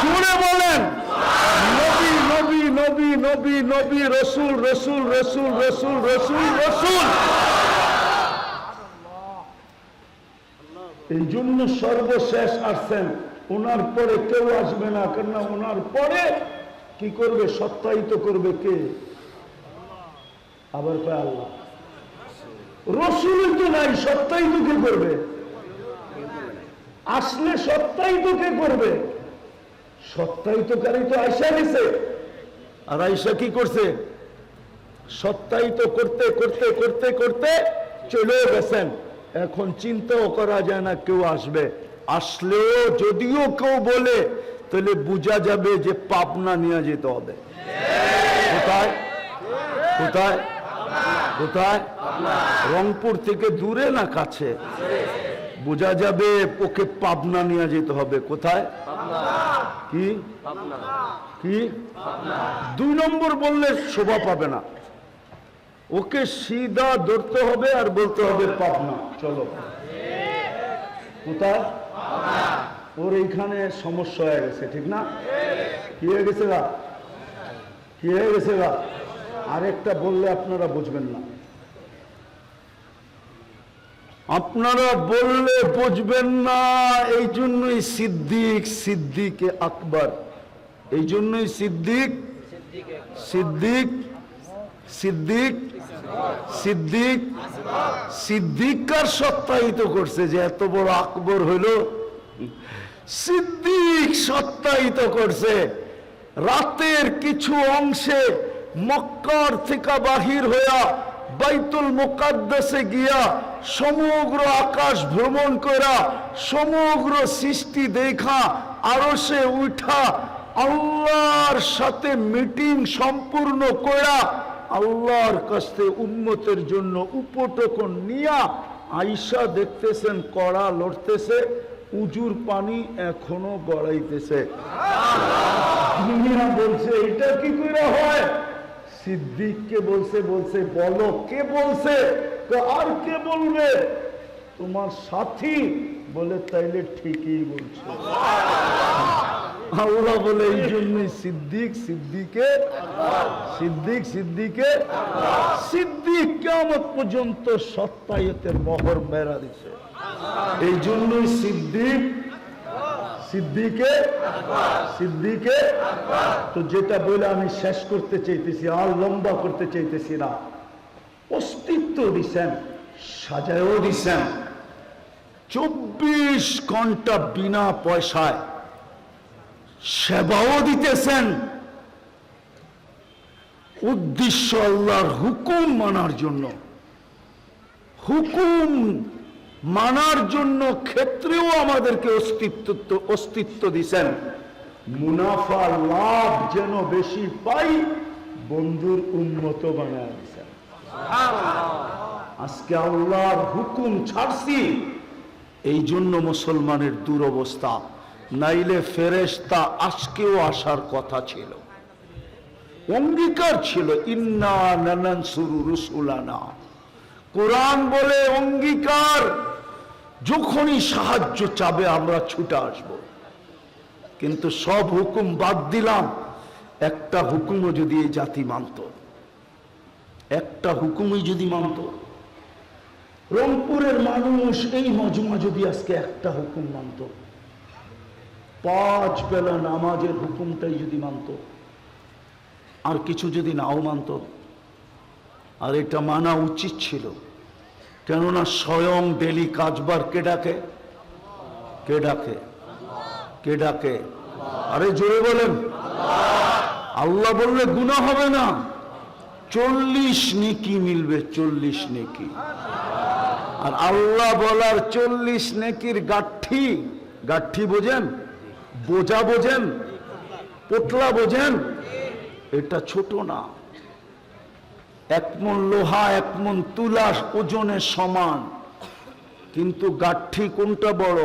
জোরে বলেন। নবী নবী নবী নবী নবী, রসুল রসুল রসুল রসুল রসুল রসুল। এই জন্য সর্বশেষ আসছেন, ওনার পরে কেউ আসবে না। কেননা ওনার পরে কি করবে? সত্যায়িত করবে কে? আবার পায় আল্লাহ। রসুল তো নাই, সত্যায়িত কে করবে? আসলে সত্যায়িত কে করবে? সত্যায়িতকারী তো আয়সা গেছে। আর আয়সা কি করছে? সত্যায়িত করতে করতে করতে করতে চলে গেছেন। এখন চিন্তাও করা যায় না কেউ আসবে। আসলেও যদিও কেউ বলে, তাহলে বোঝা যাবে যে পাবনা নিয়ে যেতে হবে। কোথায়? কোথায়? কোথায়? রংপুর থেকে দূরে না কাছে? বোঝা যাবে ওকে পাবনা নিয়ে যেতে হবে। কোথায়? কি কি? 2 নম্বর বললে শোভা পাবে না। ওকে সিধা ধরতে হবে আর বলতে হবে পাবনা। চলো। কোথায়? ওর এইখানে সমস্যা হয়ে গেছে, ঠিক না? কি হয়ে গেছে গা? কি হয়ে গেছে গা? আরেকটা বললে আপনারা বুঝবেন না। আপনারা বললে বুঝবেন না। এই জন্যই সিদ্দিক, সিদ্দিকে আকবর। এই জন্যই সিদ্দিক সিদ্দিক সিদ্দিক সিদ্দিক সিদ্দিককার সত্যায়িত করছে যে এত বড় আকবর হইল। সিদ্দিক সত্যায়িত করছে রাতের কিছু অংশে মক্কার থেকে বাহির হইয়া বাইতুল মুকাদ্দাসে গিয়া সমগ্র আকাশ ভ্রমণ করা সমগ্র সৃষ্টি দেখা আরশে উঠা আল্লাহর সাথে মিটিং সম্পূর্ণ করা আল্লাহর কাছে উম্মতের জন্য উপটকন নিয়া আয়েশা দেখতেছেন কড়া লড়তেছে, উজুর পানি এখনো গড়াইতেছে। দুনিয়া বলছে এটা কি করে হয়? সিদ্দিককে বলছে বলো কে বলছে? আর কে বলবে? তোমার সাথী বলে তাইলে ঠিকই বলছে। আল্লাহ বলে এই জন্যই সিদ্দিক কিয়ামত পর্যন্ত সত্যায়তের মোহর মেরা দিছে। এই জন্যই সিদ্দিকে তো যেটা বলে আমি শেষ করতে চাইতেছি, আর লম্বা করতে চাইতেছি না। অস্তিত্ব দিছেন, সাজায়ও দিছেন, 24 ঘন্টা বিনা পয়সায় সেবাও দিতেছেন। উদ্দেশ্য আল্লাহর হুকুম মানার জন্য, হুকুম মানার জন্য ক্ষেত্রেও আমাদেরকে অস্তিত্ব দিছেন। মুনাফা লাভ যেন বেশি পাই, বন্ধুর উন্মত বানায় দিছেন। আজকে আল্লাহর হুকুম ছাড়ছি, এই জন্য মুসলমানের দুরবস্থা। নাইলে ফেরেশতা আজকেও আসার কথা ছিল, অঙ্গীকার ছিল। ইন্না নানসুরু রুসুলানা, কোরআন বলে অঙ্গীকার, যখনই সাহায্য চাবে আমরা ছুটে আসব। কিন্তু সব হুকুম বাদ দিলাম, একটা হুকুমও যদি এই জাতি মানত, একটা হুকুমই যদি মানত, রংপুরের মানুষ এই মজমা যদি আজকে একটা হুকুম মানত, 5 বেলা নামাজের হুকুমটাই যদি মানত, আর কিছু যদি নাও মানত, আর এটা মানা উচিত ছিল। কেননা স্বয়ং ডেলি কাজবার কে ডাকে? আরে জোরে বলেন। আল্লাহ বললে গুনাহ হবে না, 40 নেকি মিলবে, 40 নেকি। আর আল্লাহ বলার 40 নেকির গাঠি বোঝেন, বোঝা বোঝেন, পোটলা বোঝেন, এটা ছোট না। 1 মণ লোহা 1 মণ তুলা ওজনের সমান, কিন্তু গাঠি কোনটা বড়,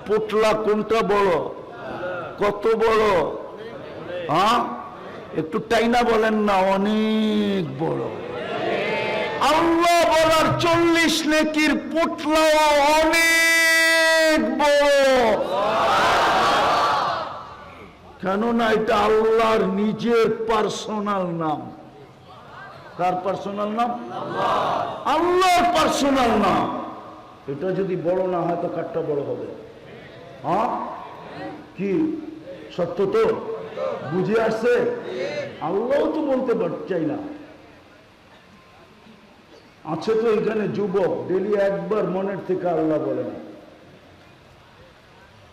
পোটলা কোনটা বড়? কত বড়? হ্যাঁ, একটু টাইনা বলেন না, অনেক বড়। আল্লাহ বলার 40 নেকির পোটলাও অনেক বড়। কেননা এটা আল্লাহর নিজের পার্সোনাল নাম। কার পার্সোনাল নাম? আল্লাহর পার্সোনাল নাম। এটা যদি বড় না হয় তো কারটা বড় হবে? হ্যাঁ, কি সত্য তো? বুঝে আসছে? আল্লাহ তো বলতে চাই না। আছে তো এখানে যুবক, ডেলি একবার মনের থেকে আল্লাহ বলে না,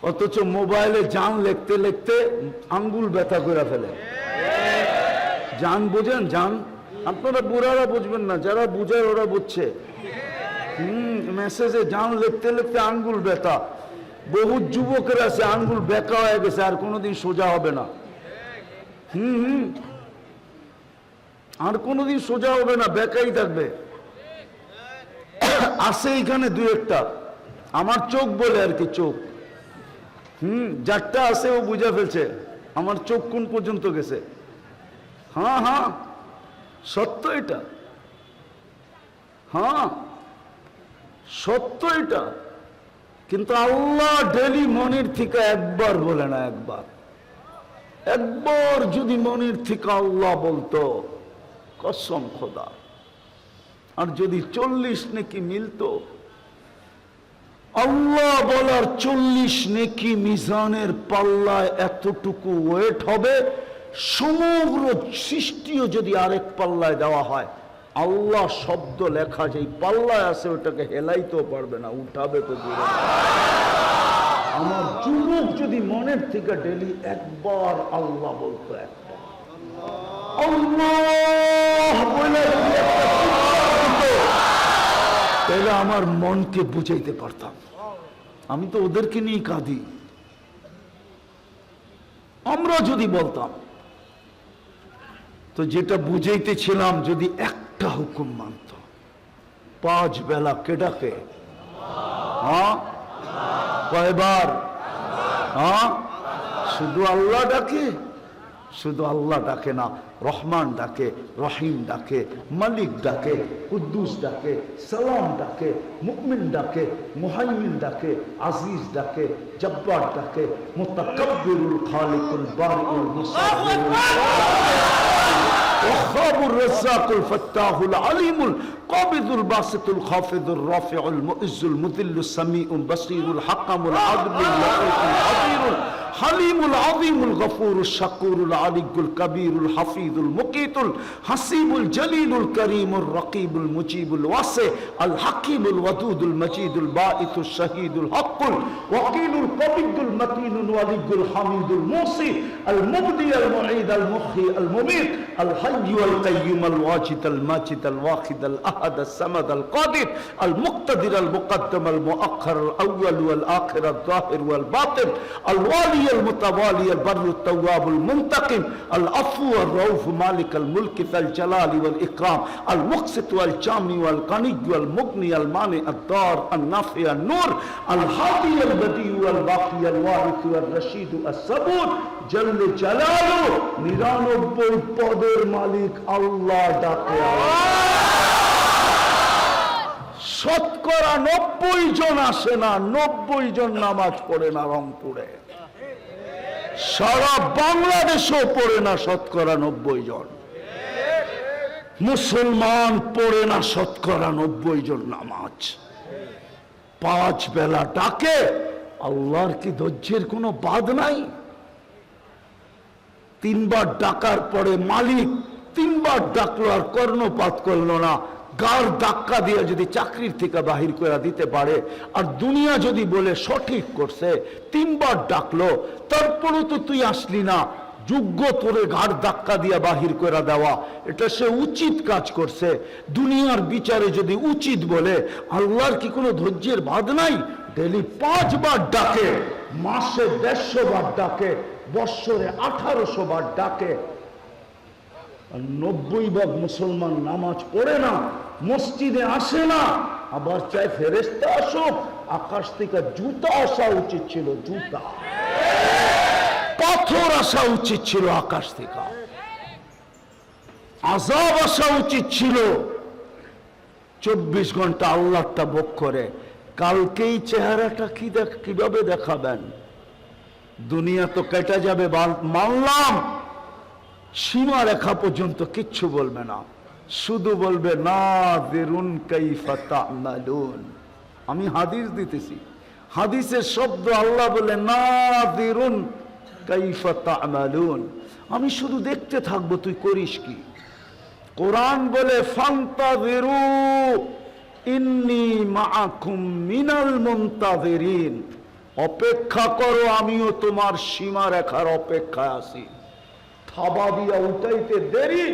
অথচ মোবাইলে জান লিখতে লিখতে আঙ্গুল ব্যথা করে ফেলে। জান বোঝেন? জান আপনারা বুড়ারা বুঝবেন না, যারা বুঝায় ওরা বুঝছে। মেসেজে জান লিখতে লিখতে আঙ্গুল ব্যথা। বহু যুবকের আছে আঙ্গুল বেঁকা হয়ে গেছে, আর কোনোদিন সোজা হবে না। আর কোনোদিন সোজা হবে না, বেঁকাই থাকবে। আছে এখানে 2-1টা, আমার চোখ বলে আর কি, চোখ। যারটা আছে ও বুঝে ফেলছে আমার চোখ কোন পর্যন্ত গেছে। হ্যাঁ, সত্য এটা। হ্যাঁ, সত্য এটা। কিন্তু আল্লাহ ডেলি মনের থেকে একবার বলে না, একবার যদি মনের থেকে আল্লাহ বলতো, কসম খোদা। আর যদি 40 নেকি মিলতো, আল্লাহ বলার 40 নেকি মিজানের পাল্লায় এতটুকু ওয়েট হবে, সমগ্র সৃষ্টিও যদি আরেক পাল্লায় দেওয়া হয়, আল্লাহ শব্দ লেখা যেই পাল্লায় আছে ওটাকে হেলাইতেও পারবে না, উঠাবে তো দূরে। আমার যুবক যদি মনের থেকে ডেলি একবার আল্লাহ বলতো, একবার আল্লাহ বলে তাহলে আমার মনকে বুঝাইতে পারতাম। আমি তো ওদেরকে নিয়ে কাঁদি। আমরা যদি বলতাম, তো যেটা বুঝাইতেছিলাম, যদি একটা হুকুম মানত, 5 বেলা কে ডাকে? হ্যাঁ, কয়বার? হ্যাঁ, শুধু আল্লাহ ডাকে? শুধু আল্লাহ ডাকে না, রহমান ডাকে, রহিম ডাকে, মালিক ডাকে, কুদ্দুস ডাকে, সালাম ডাকে, মুমিন ডাকে, মুহাইমিন ডাকে, আজিজ ডাকে, জব্বার ডাকে, মুতাকাব্বিরুল খালিকুল বারিউল মুসাব্বিরুল وخاب الرزاق الفتاح العليم القابض الباسط الخافض الرافع المؤز المذل السميع البصير الحكم العدل اللطيف الخبير الحليم العظيم الغفور الشكور العلي الكبير الحفيظ المقيت الحسيب الجليل الكريم الرقيب المجيب الواسع الحكيم الودود المجيد الباعث الشهيد الحق الوكيل القوي المتين الولي الحميد الموصي المبدي المعيد المحيي المميت الحي والقيوم الواجد الماجد الواحد الأحد الصمد القادر المقتدر المقدم المؤخر الأول والآخر الظاهر والباطن الوالي المتوالي البر التواب المنتقم العفو الرؤوف مالك الملك ذا الجلال والإكرام المقسط والجامع والغني والمغني المانع الضار النافع النور الهادي البديع والباقي الوارث والرشيد الصبور جل جلاله 99 পদের মালিক আল্লাহ ডাকে। শতকরা 90 জন আসে না, 90 জন নামাজ পড়ে না রংপুরে, সারা বাংলাদেশও পড়ে না শতকরা 90 জন। মুসলমান পড়ে না শতকরা 90 জন নামাজ। 5 বেলা ডাকে, আল্লাহর কি ধৈর্যের কোনো বাদ নাই? 3 বার ডাকার পরে মালিক 3 বার ডাকলো আর কর্ণপাত করলো না, গাড় ধাক্কা দিয়ে যদি চাকরির থেকে বাহির করে দিতে পারে, আর দুনিয়া যদি বলে সঠিক করছে, 3 বার ডাকলো তারপরে তো তুই আসলি না, যোগ্য তোরে গাড় ধাক্কা দিয়ে বাহির করে দেওয়া, এটা সে উচিত কাজ করছে। দুনিয়ার বিচারে যদি উচিত বলে, আল্লাহর কি কোনো ধৈর্যের বাদ নাই? ডেলি 5 বার ডাকে, মাসে 150 বার ডাকে, বৎসরে 1800 বার ডাকে। 90 ভাগ মুসলমান নামাজ পড়ে না, মসজিদে আসে না, আবার চাই ফেরেশতা আসুক। আকাশ থেকে জুতা আসা উচিত ছিল, জুতা, পাথর আসা উচিত ছিল আকাশ থেকে, আযাব আসা উচিত ছিল। 24 ঘন্টা আল্লাহটা ভোগ করে, কালকেই চেহারাটা কিভাবে দেখাবেন? দুনিয়া তো কেটে যাবে, মানলাম, সীমা রেখা পর্যন্ত কিচ্ছু বলবে না, শুধু বলবে নাযিরুন কাইফা তা'মালুন। আমি হাদিস দিতেছি, হাদিসের শব্দ আল্লাহ বলে নাযিরুন কাইফা তা'মালুন, আমি শুধু দেখতে থাকবো তুই করিস কি। কোরআন বলে ফান্তাযিরু ইন্নী মাআকুম মিনাল মুনতাযিরিন, অপেক্ষা করো, আমিও তোমার সীমা রেখার অপেক্ষায় আছি। থাবা দিয়া উঠাইতে দেরি,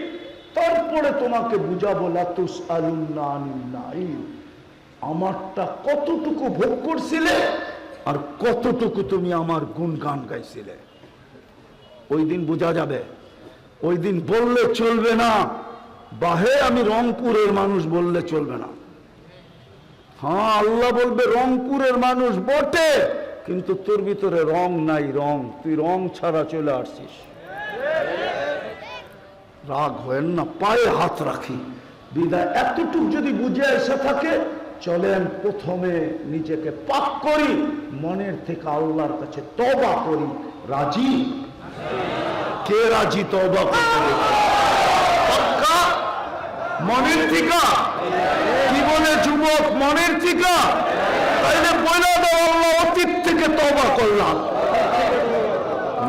তারপরে তোমাকে বুঝাবো লাতুসআলুন্না আনিন নাঈম, আমারটা কতটুকু ভোগ করছিলে আর কতটুকু তুমি আমার গুণগান গাইছিলে। ওই দিন বোঝা যাবে। ওই দিন বললে চলবে না, বাহে আমি রংপুরের মানুষ বললে চলবে না। হ্যাঁ, আল্লাহ বলবে রংপুরের মানুষ বটে, কিন্তু তোর ভিতরে রং নাই, রং, তুই রং ছাড়া চলে আসছিস। রাগ হয় না, পায়ে হাত রাখি, বিদায় এতটুক যদি বুঝে এসে থাকে, চলেন প্রথমে নিজেকে পাক করি, মনের থেকে আল্লাহর কাছে তওবা করি। রাজি? কে রাজি তওবা করতে? পাক্কা মনের থেকে? কি বলে যুবক, মনের থেকে? তাইলে বলে দাও, আল্লাহ অতীত থেকে তওবা করলাম।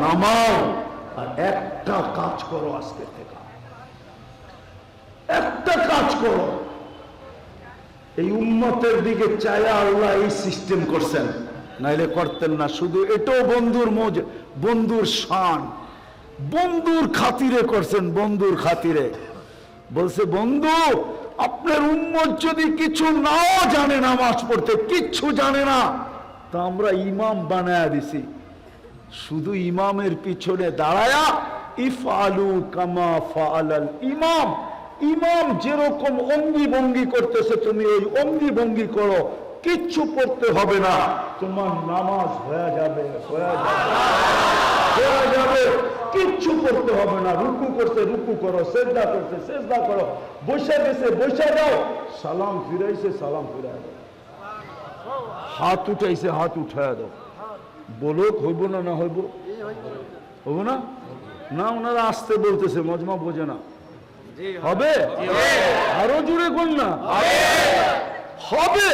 নামাও, আর একটা কাজ করো, আজকে থেকে একটা কাজ করো। এই উম্মতের দিকে চায়া আল্লাহ এই সিস্টেম করছেন, নাইলে করতেন না। শুধু এটাও বন্ধুর বন্ধুর শান, বন্ধুর খাতিরে করছেন, বন্ধুর খাতিরে। বলছে বন্ধু আপনার উম্মত যদি কিছু নাও জানে নামাজ পড়তে, কিচ্ছু জানে না, তা আমরা ইমাম বানায়া দিছি। শুধু ইমামের পিছনে দাঁড়ায়া ইফআলু কামা ফাআলাল ইমাম, ইমাম যেরকম অঙ্গি ভঙ্গি করতেছে তুমি ওই অঙ্গি ভঙ্গি করো, কিচ্ছু পড়তে হবে না, তোমার নামাজ হয়ে যাবে, হয়ে যাবে। কিচ্ছু করতে হবে না। রুকু করতে রুকু করো, সেজদা করতে সেজদা করো, বসে গেছে বসে যাও, সালাম ফিরাইছে সালাম ফিরাই দাও, হাত উঠাইছে হাত উঠায় দাও। বলো হইব না, না হইব, হইব না? না ওনারা আসতে বলতেছে, মজমা বোঝে না। হবে? আরো জুড়ে কোন না হবে।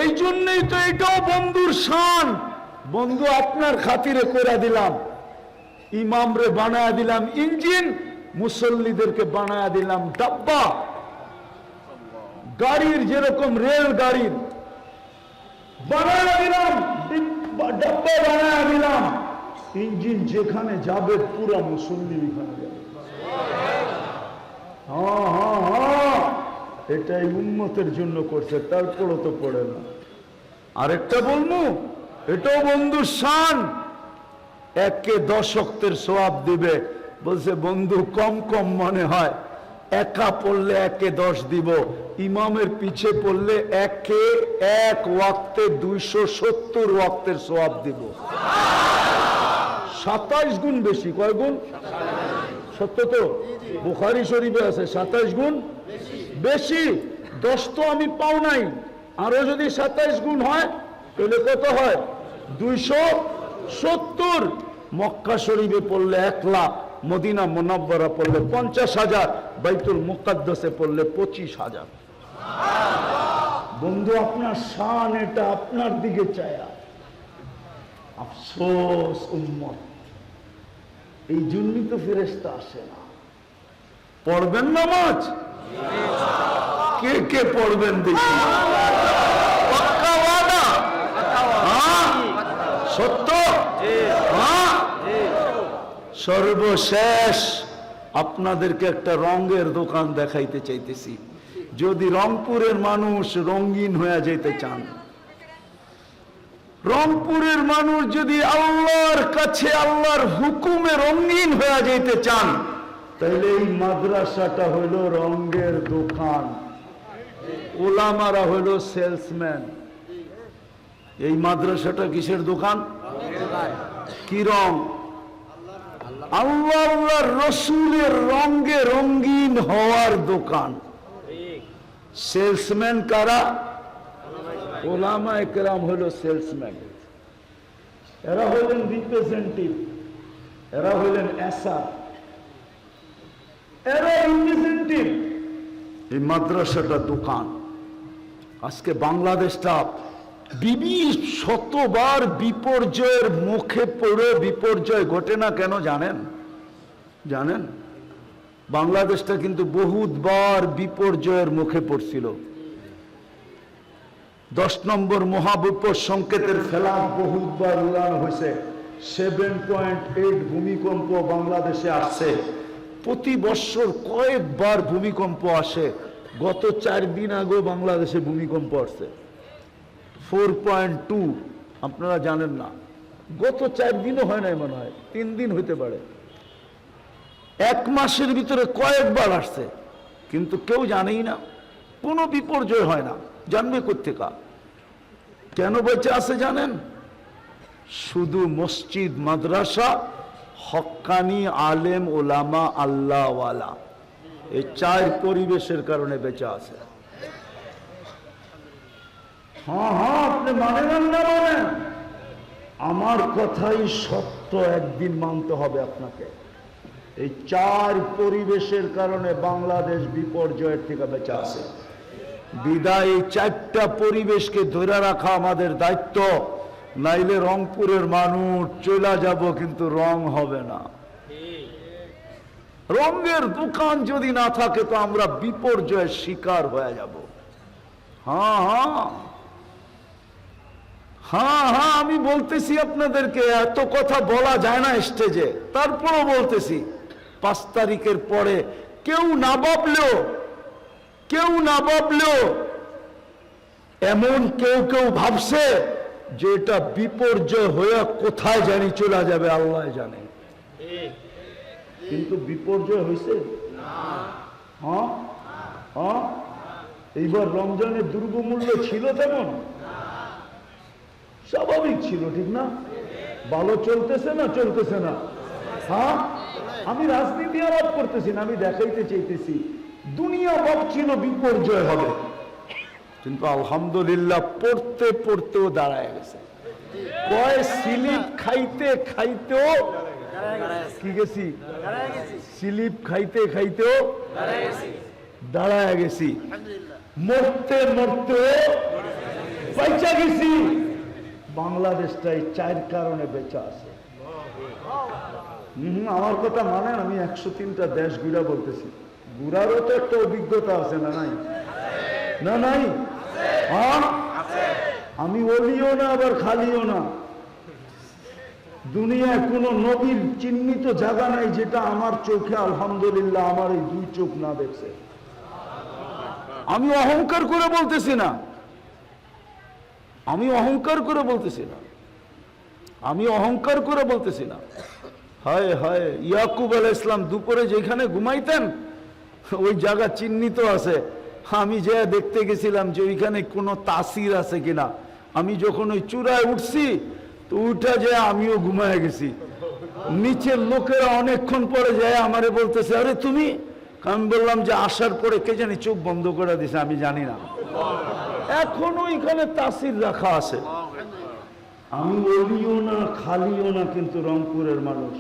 এই জন্যই তো এটাও বন্ধুর শান। বন্ধু আপনার খাতিরে করে দিলাম, ইমামরে বানায়া দিলাম ইঞ্জিন, মুসল্লিদেরকে বানায়া দিলাম ডাব্বা। গাড়ির যেরকম রেল গাড়ির বানায়া দিলাম, ডাব্বা বানায়া দিলাম, ইঞ্জিন যেখানে যাবে পুরা মুসল্লি ওখানে যাবে। হ্যাঁ হ্যাঁ হ্যাঁ, এটাই উম্মতের জন্য করছে, তারপরও তো পড়ে না। আরেকটা বলবো, এটাও বন্ধুর শান, একে 10 ওয়াক্তের সওয়াব দিবে। বলছে বন্ধু কম কম মনে হয়, একা পড়লে একে 10 দিব, ইমামের পিছে পড়লে একে 1 ওয়াক্তে 270 ওয়াক্তের সওয়াব দিব। 27 গুণ বেশি। কয় গুণ? সত্য তো? বুখারী শরীফে আছে 27 গুণ বেশি। 10 তো আমি পাও নাই, আরো যদি 27 গুণ হয় তাহলে কত হয়? 270। মক্কা শরীফে পড়লে 1 লাখ, মদিনা মুনাওয়ারা পড়লে 50,000, বাইতুল মুকাদ্দাসে পড়লে 25,000। বন্ধু আপনার শান, এটা আপনার দিকে চায়া। আফসোস উম্মত, এই জন্যই তো ফেরেশতা আসে না। পড়বেন নামাজ? কে কে পড়বেন দেখি? পাক্কা ওয়াদা? হ্যাঁ সত্য? হ্যাঁ। সর্বশেষ আপনাদেরকে একটা রঙের দোকান দেখাইতে চাইতেছি। যদি রংপুরের মানুষ রঙিন হয়ে যেতে চান, রংপুরের মানুষ যদি আল্লাহর কাছে আল্লাহর হুকুমে রঙিন হয়ে যেতে চান, তাহলে এই মাদ্রাসাটা হইল রঙের দোকান, ওলামারা হইল সেলসম্যান। এই মাদ্রাসাটা কিসের দোকান? কি রং? আল্লাহ আল্লাহর রসুলের রঙে রঙিন হওয়ার দোকান। সেলসম্যান কারা? ওলামায়ে কেরাম হলো সেলসম্যান। এরা হইলেন রিপ্রেজেন্টেটিভ, এরা হইলেন এসআর, এরা রিপ্রেজেন্টেটিভ। এই মাদ্রাসাটা দোকান। আজকে বাংলাদেশটা শতবার বিপর্যয়ের মুখে পড়ে বিপর্যয় ঘটে না কেন জানেন? জানেন? বাংলাদেশটা কিন্তু বহুতবার বিপর্যয়ের মুখে পড়ছিল। 10 নম্বর মহাবিপদ সংকেতের ফেলাক বহুতবার উড়ানো হয়েছে। 7.8 ভূমিকম্প বাংলাদেশে আসছে। প্রতি বছর কয়েকবার ভূমিকম্প আসে। গত 4 দিন আগে বাংলাদেশে ভূমিকম্প আসছে 4.2। আপনারা জানেন না, গত 4 দিনও হয় নাই, মনে হয় 3 দিন হইতে পারে। 1 মাসের ভিতরে কয়েকবার আসছে, কিন্তু কেউ জানেই না, কোনো বিপর্যয় হয় না। জানবে কোত্থেকা? কেন বেঁচে আছে জানেন? শুধু মসজিদ, মাদ্রাসা, হক্কানি আলেম, ওলামা, আল্লাহওয়ালা, এই 4 পরিবেশের কারণে বেঁচে আছে। হ্যাঁ হ্যাঁ, আপনি মানেন না মানেন, আমার কথাই সত্য, একদিন মানতে হবে আপনাকে। এই 4 পরিবেশের কারণে বাংলাদেশ বিপর্যয়ের থেকে বেঁচে আছে। বিদায় এই 4টা পরিবেশকে ধরে রাখা আমাদের দায়িত্ব, নাইলে রংপুরের মানুষ চলে যাব কিন্তু রং হবে না। রঙের দোকান যদি না থাকে তো আমরা বিপর্যয়ের শিকার হয়ে যাব। হ্যাঁ হ্যাঁ হ্যাঁ হ্যাঁ, আমি বলতেছি আপনাদেরকে, এত কথা বলা যায় না স্টেজে, তারপরও বলতেছি 5 তারিখের পরে কেউ না ভাবলেও এমন কেউ ভাবছে যে এটা বিপর্যয় হয়ে কোথায় জানি চলে যাবে, আল্লাহ জানে। কিন্তু বিপর্যয় হয়েছে। হ্যাঁ হ্যাঁ, এইবার রমজানের দ্রব্যমূল্য ছিল তেমন, স্বাভাবিক ছিল, ঠিক না? ভালো চলতেছে না? হ্যাঁ, আমি রাজনীতি আলাপ করতেছি না, আমি দেখাইতে চাইতেছি দুনিয়া ভাবছিল বিপর্যয় হবে, কিন্তু আলহামদুলিল্লাহ পড়তেও দাঁড়ায় গেছে। কয় স্লিপ খাইতেও কি গেছি, স্লিপ খাইতেও দাঁড়ায় গেছি, মরতেও বেঁচে গেছি। বাংলাদেশটাই 4 কারণে বেঁচে আছে। আমার কথা মানেন, আমি 103টা দেশ ঘুরা বলতেছি, ঘুরারও তো একটা অভিজ্ঞতা আছে না নাই? হ্যাঁ, আমি ওলিও না আবার খালিও না। দুনিয়ায় কোন নবীর চিহ্নিত জায়গা নাই যেটা আমার চোখে আলহামদুলিল্লাহ আমার এই 2 চোখ না দেখছে। আমি অহংকার করে বলতেছি না, আমি অহংকার করে বলতেছি না। হায় হায়, ইয়াকুব আলাইহিস সালাম দুপুরে যেখানে ঘুমাইতেন ওই জায়গা চিহ্নিত আছে। আমি যে দেখতে গেছিলাম যে ওইখানে কোনো তাসির আছে কিনা। আমি যখন ওই চূড়ায় উঠছি তো উঠা যায় আমিও ঘুমায় গেছি। নিচের লোকেরা অনেকক্ষণ পরে যায় আমারে বলতেছে, আরে তুমি? আমি বললাম যে আসার পরে কে জানি চোখ বন্ধ করে দিছে, আমি জানি না। এখনো এখানে তাসির রাখা আছে। আমি ওলিও না খালিও না, কিন্তু রংপুরের মানুষ।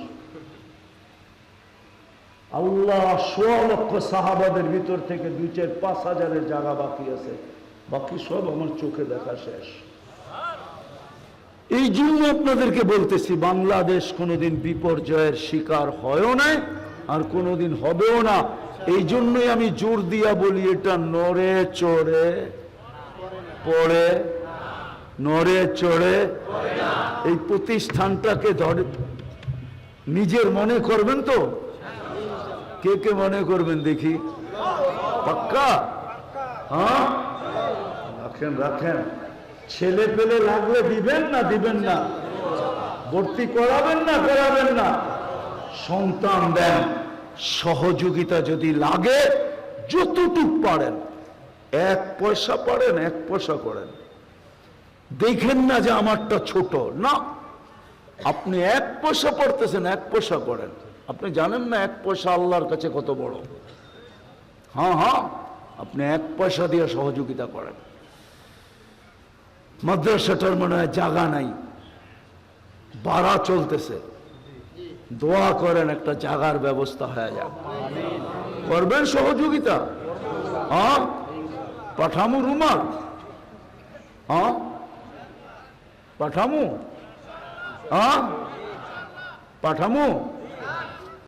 আল্লাহ 100 লক্ষ সাহাবাদের ভিতর থেকে 2-4-5 হাজারের জায়গা বাকি আছে, বাকি সব আমার চোখে দেখা শেষ। এই জন্য আপনাদেরকে বলতেছি, বাংলাদেশ কোনোদিন বিপর্যয়ের শিকার হয়ও না আর কোনোদিন হবেও না। এই জন্যই আমি জোর দিয়া বলি, এটা নড়ে চড়ে এই প্রতিষ্ঠানটাকে ধরে নিজের মনে করবেন তো? কে মনে করবেন দেখি? পাক্কা? হ্যাঁ, রাখেন। ছেলে পেলে লাগলে দিবেন না? ভর্তি করাবেন না? সন্তান দেন। সহযোগিতা যদি লাগে যতটুক পারেন, 1 পয়সা পারেন 1 পয়সা করেন। দেখেন না যে আমারটা ছোট না, আপনি 1 পয়সা পড়তেছেন 1 পয়সা করেন। আপনি জানেন না 1 পয়সা আল্লাহর কাছে কত বড়। হ্যাঁ, আপনি 1 পয়সা দিয়ে সহযোগিতা করেন। মাদ্রাসাটার মনে হয় জায়গা নাই, ভাড়া চলতেছে, দোয়া করেন একটা জায়গার ব্যবস্থা হয়ে যাক। করবেন সহযোগিতা? হ্যাঁ, পাঠামু রুমাল? হ্যাঁ, পাঠামু?